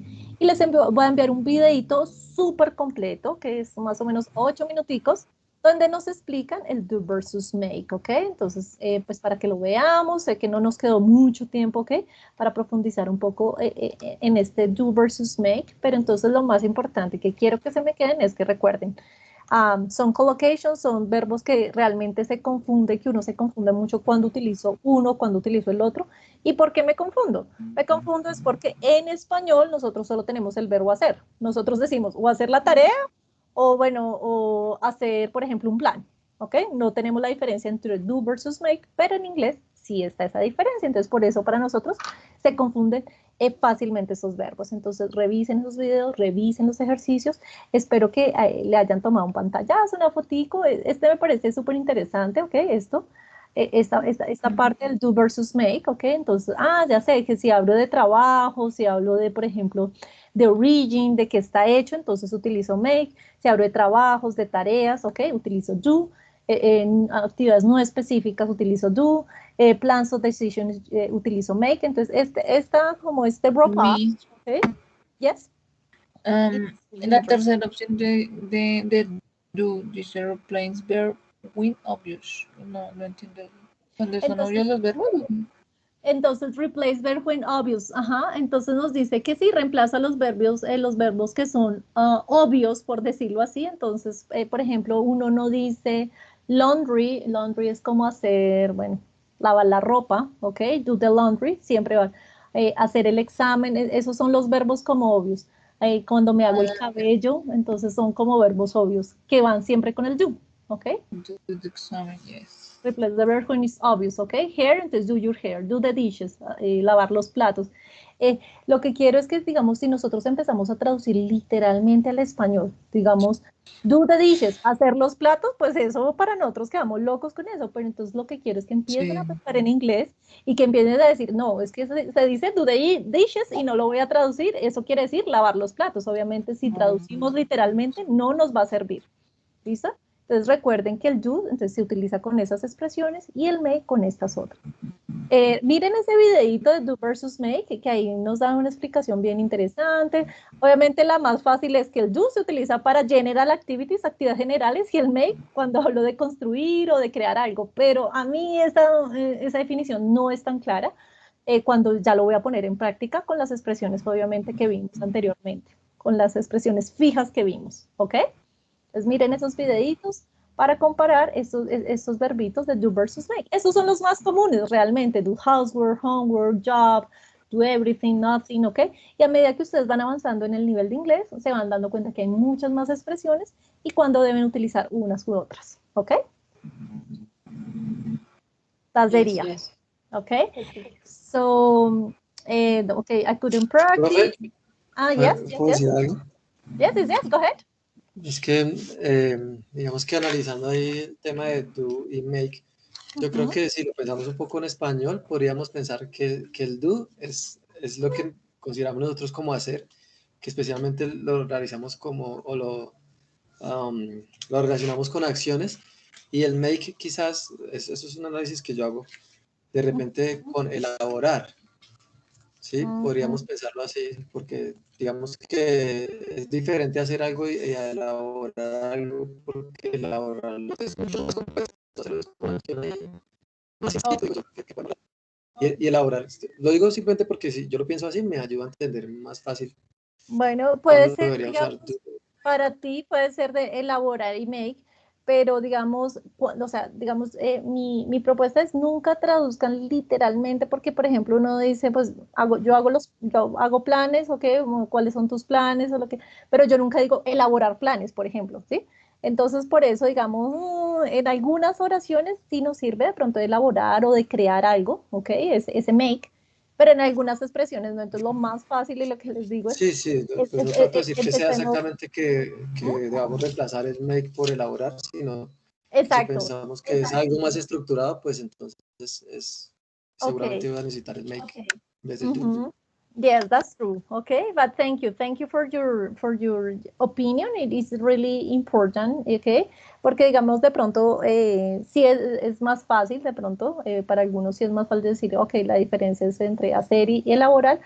y les voy a enviar un videito súper completo que es más o menos 8 minuticos donde nos explican el do versus make, ¿ok? Entonces, pues para que lo veamos, sé que no nos quedó mucho tiempo, ¿ok? Para profundizar un poco en este do versus make, pero entonces lo más importante que quiero que se me queden es que recuerden, son collocations, son verbos que realmente se confunde, que uno se confunde mucho cuando utilizo uno, cuando utilizo el otro. ¿Y por qué me confundo? Me confundo es porque en español nosotros solo tenemos el verbo hacer. Nosotros decimos o hacer la tarea o bueno, o hacer, por ejemplo, un plan, ¿ok? No tenemos la diferencia entre do versus make, pero en inglés sí está esa diferencia. Entonces, por eso para nosotros se confunden fácilmente esos verbos. Entonces, revisen esos videos, revisen los ejercicios. Espero que le hayan tomado un pantallazo, una fotico. Este me parece súper interesante, ¿ok? Esta parte del do versus make, ¿ok? Entonces, ya sé que si hablo de trabajo, si hablo de, por ejemplo, de origin, de qué está hecho, entonces utilizo make. Si hablo de trabajos, de tareas, ¿ok? Utilizo do. En actividades no específicas utilizo do. Plans of decisions utilizo make. Entonces, como este rough up, ¿ok? Yes. En la tercera opción de do, dice replace verb with obvious. No entiendo. ¿Dónde son obvios los verbos? Entonces, replace verb when obvious. Ajá. Entonces nos dice que sí, reemplaza los verbos que son obvios, por decirlo así. Entonces, por ejemplo, uno no dice laundry. Laundry es como hacer, bueno, lavar la ropa, ¿ok? Do the laundry. Siempre va hacer el examen. Esos son los verbos como obvios. Cuando me hago el cabello, entonces son como verbos obvios que van siempre con el do, ¿ok? Do the exam, yes. Replace the verb when it's obvious, ¿ok? Hair, entonces do your hair, do the dishes, lavar los platos. Lo que quiero es que, digamos, si nosotros empezamos a traducir literalmente al español, digamos, do the dishes, hacer los platos, pues eso para nosotros quedamos locos con eso, pero entonces lo que quiero es que empiecen a pensar en inglés y que empiecen a decir, no, es que se dice do the dishes y no lo voy a traducir, eso quiere decir lavar los platos. Obviamente, si traducimos literalmente, no nos va a servir. ¿Listo? Entonces recuerden que el do entonces se utiliza con esas expresiones y el make con estas otras. Miren ese videito de do versus make, que ahí nos da una explicación bien interesante. Obviamente la más fácil es que el do se utiliza para general activities, actividades generales, y el make cuando hablo de construir o de crear algo. Pero a mí esa definición no es tan clara cuando ya lo voy a poner en práctica con las expresiones obviamente que vimos anteriormente, con las expresiones fijas que vimos, ¿ok? Entonces miren esos videitos para comparar estos verbitos de do versus make. Esos son los más comunes realmente, do housework, homework, job, do everything, nothing, ¿ok? Y a medida que ustedes van avanzando en el nivel de inglés, se van dando cuenta que hay muchas más expresiones y cuándo deben utilizar unas u otras, ¿ok? That sería, Yes. ¿ok? So, okay, I couldn't practice. Profe, Yes, yes, ¿puedo yes. decir algo? Yes, yes, yes, go ahead. Es que, digamos que analizando ahí el tema de do y make, yo creo que si lo pensamos un poco en español, podríamos pensar que el do es lo que consideramos nosotros como hacer, que especialmente lo realizamos como, o lo relacionamos con acciones, y el make quizás, eso es un análisis que yo hago, de repente con elaborar, ¿sí? Podríamos pensarlo así, porque digamos que es diferente hacer algo y elaborar algo, porque elaborarlo es mucho más complejo, hacerlo es como acción ahí, más sencillo, y elaborar, lo digo simplemente porque si yo lo pienso así, me ayuda a entender más fácil Bueno, puede cuándo ser, debería digamos, usar do. para ti puede ser de elaborar y make, pero digamos, o sea, digamos, mi propuesta es nunca traduzcan literalmente, porque por ejemplo uno dice, pues yo hago planes, ¿ok? ¿Cuáles son tus planes? O lo que, pero yo nunca digo elaborar planes, por ejemplo, ¿sí? Entonces, por eso, digamos, en algunas oraciones sí nos sirve de pronto de elaborar o de crear algo, ¿ok? Ese make, pero en algunas expresiones no. Entonces, lo más fácil y lo que les digo Sí, sí, es, pues es- no es- trato de decir que sea empecemos. exactamente que debamos reemplazar el make por elaborar, sino si Exacto. pensamos que es algo más estructurado, pues entonces seguramente Okay. va a necesitar el make Okay. en vez del do. Mhm. Yes, that's true. Okay, but thank you. Thank you for your opinion. It is really important, okay? Porque digamos de pronto sí es más fácil de pronto para algunos sí es más fácil decir, okay, la diferencia es entre hacer y elaborar,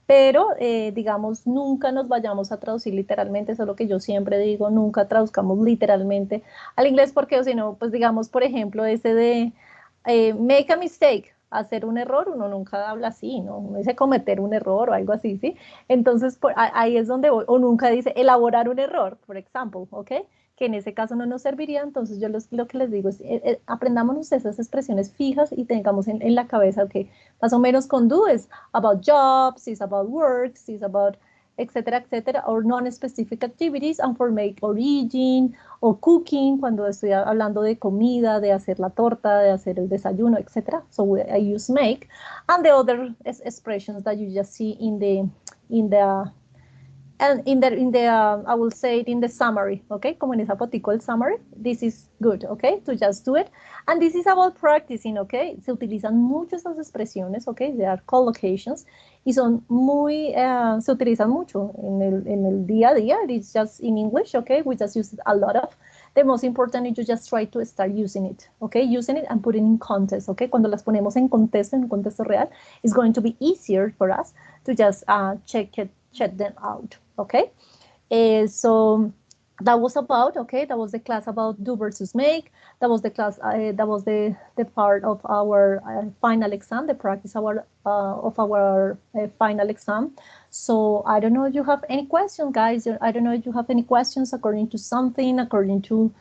pero digamos nunca nos vayamos a traducir literalmente, eso es lo que yo siempre digo, nunca traduzcamos literalmente al inglés porque si no, pues digamos por ejemplo ese de make a mistake, hacer un error, uno nunca habla así, ¿no? Uno dice cometer un error o algo así, ¿sí? Entonces ahí es donde voy, o nunca dice elaborar un error, por ejemplo, ¿ok? Que en ese caso no nos serviría, entonces yo lo que les digo es, aprendámonos esas expresiones fijas y tengamos en la cabeza que más o menos con do es about jobs, it's about works, it's about etcétera, or non-specific activities, and for make origin, o cooking, cuando estoy hablando de comida, de hacer la torta, de hacer el desayuno, etcétera. So I use make, and the other expressions that you just see in the and I will say it in the summary, okay? Como en esa fotico el summary, this is good, okay? To just do it. And this is about practicing, okay? Se utilizan mucho esas expresiones, okay? They are collocations y son se utilizan mucho en el día a día. It's just in English, okay? We just use it a lot of. The most important is you just try to start using it, okay? Using it and put it in context, okay? Cuando las ponemos en un contexto real, it's going to be easier for us to just check them out, okay? So that was about, okay, that was the class about do versus make. That was the class, that was the part of our final exam, the practice of our final exam. So I don't know if you have any questions, guys. I don't know if you have any questions according to something, according to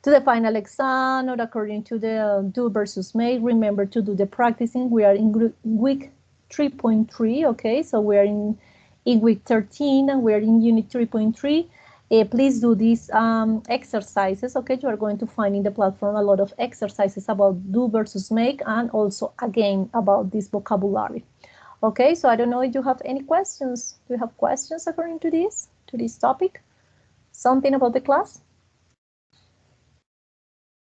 the final exam or according to the do versus make. Remember to do the practicing. We are in week 3.3, okay? So we are in week 13 and we're in unit 3.3. Please do these exercises, okay? You are going to find in the platform a lot of exercises about do versus make, and also again about this vocabulary. Okay, so I don't know if you have any questions. Do you have questions according to this topic? Something about the class?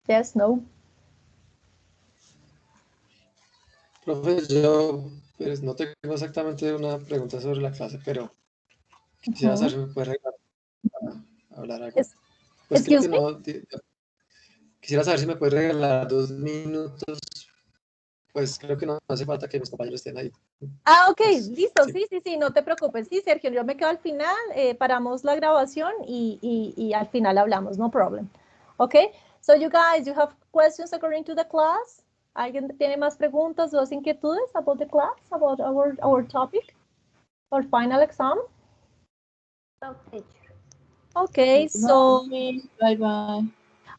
Yes, no? Profe, yo pues, no tengo exactamente una pregunta sobre la clase, pero quisiera saber si me puede regalar hablar algo. Pues creo Excuse que me? no. Quisiera saber si me puede regalar 2 minutos. Pues creo que no hace falta que mis compañeros estén ahí. Ah, ok, Pues, listo, sí. sí, no te preocupes. Sí, Sergio, yo me quedo al final, paramos la grabación y al final hablamos, no problem. Okay, so you guys, you have questions according to the class? ¿Alguien tiene más preguntas o inquietudes about the class, about our topic, our final exam? No, teacher. Okay, so Bye bye.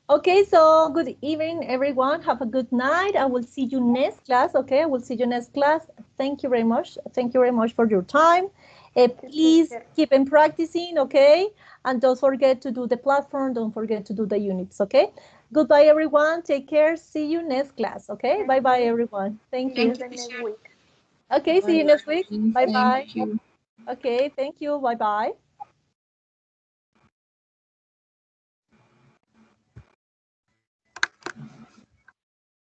okay, so good evening, everyone. Have a good night. I will see you next class. Okay, I will see you next class. Thank you very much. Thank you very much for your time. Please Teacher. keep on practicing, okay? And don't forget to do the platform. Don't forget to do the units, okay? Goodbye, everyone. Take care. See you next class, okay? Bye-bye, everyone. Thank See you you. the next week. Okay, see you next week. Bye-bye. Thank you. Okay, thank you. Bye-bye.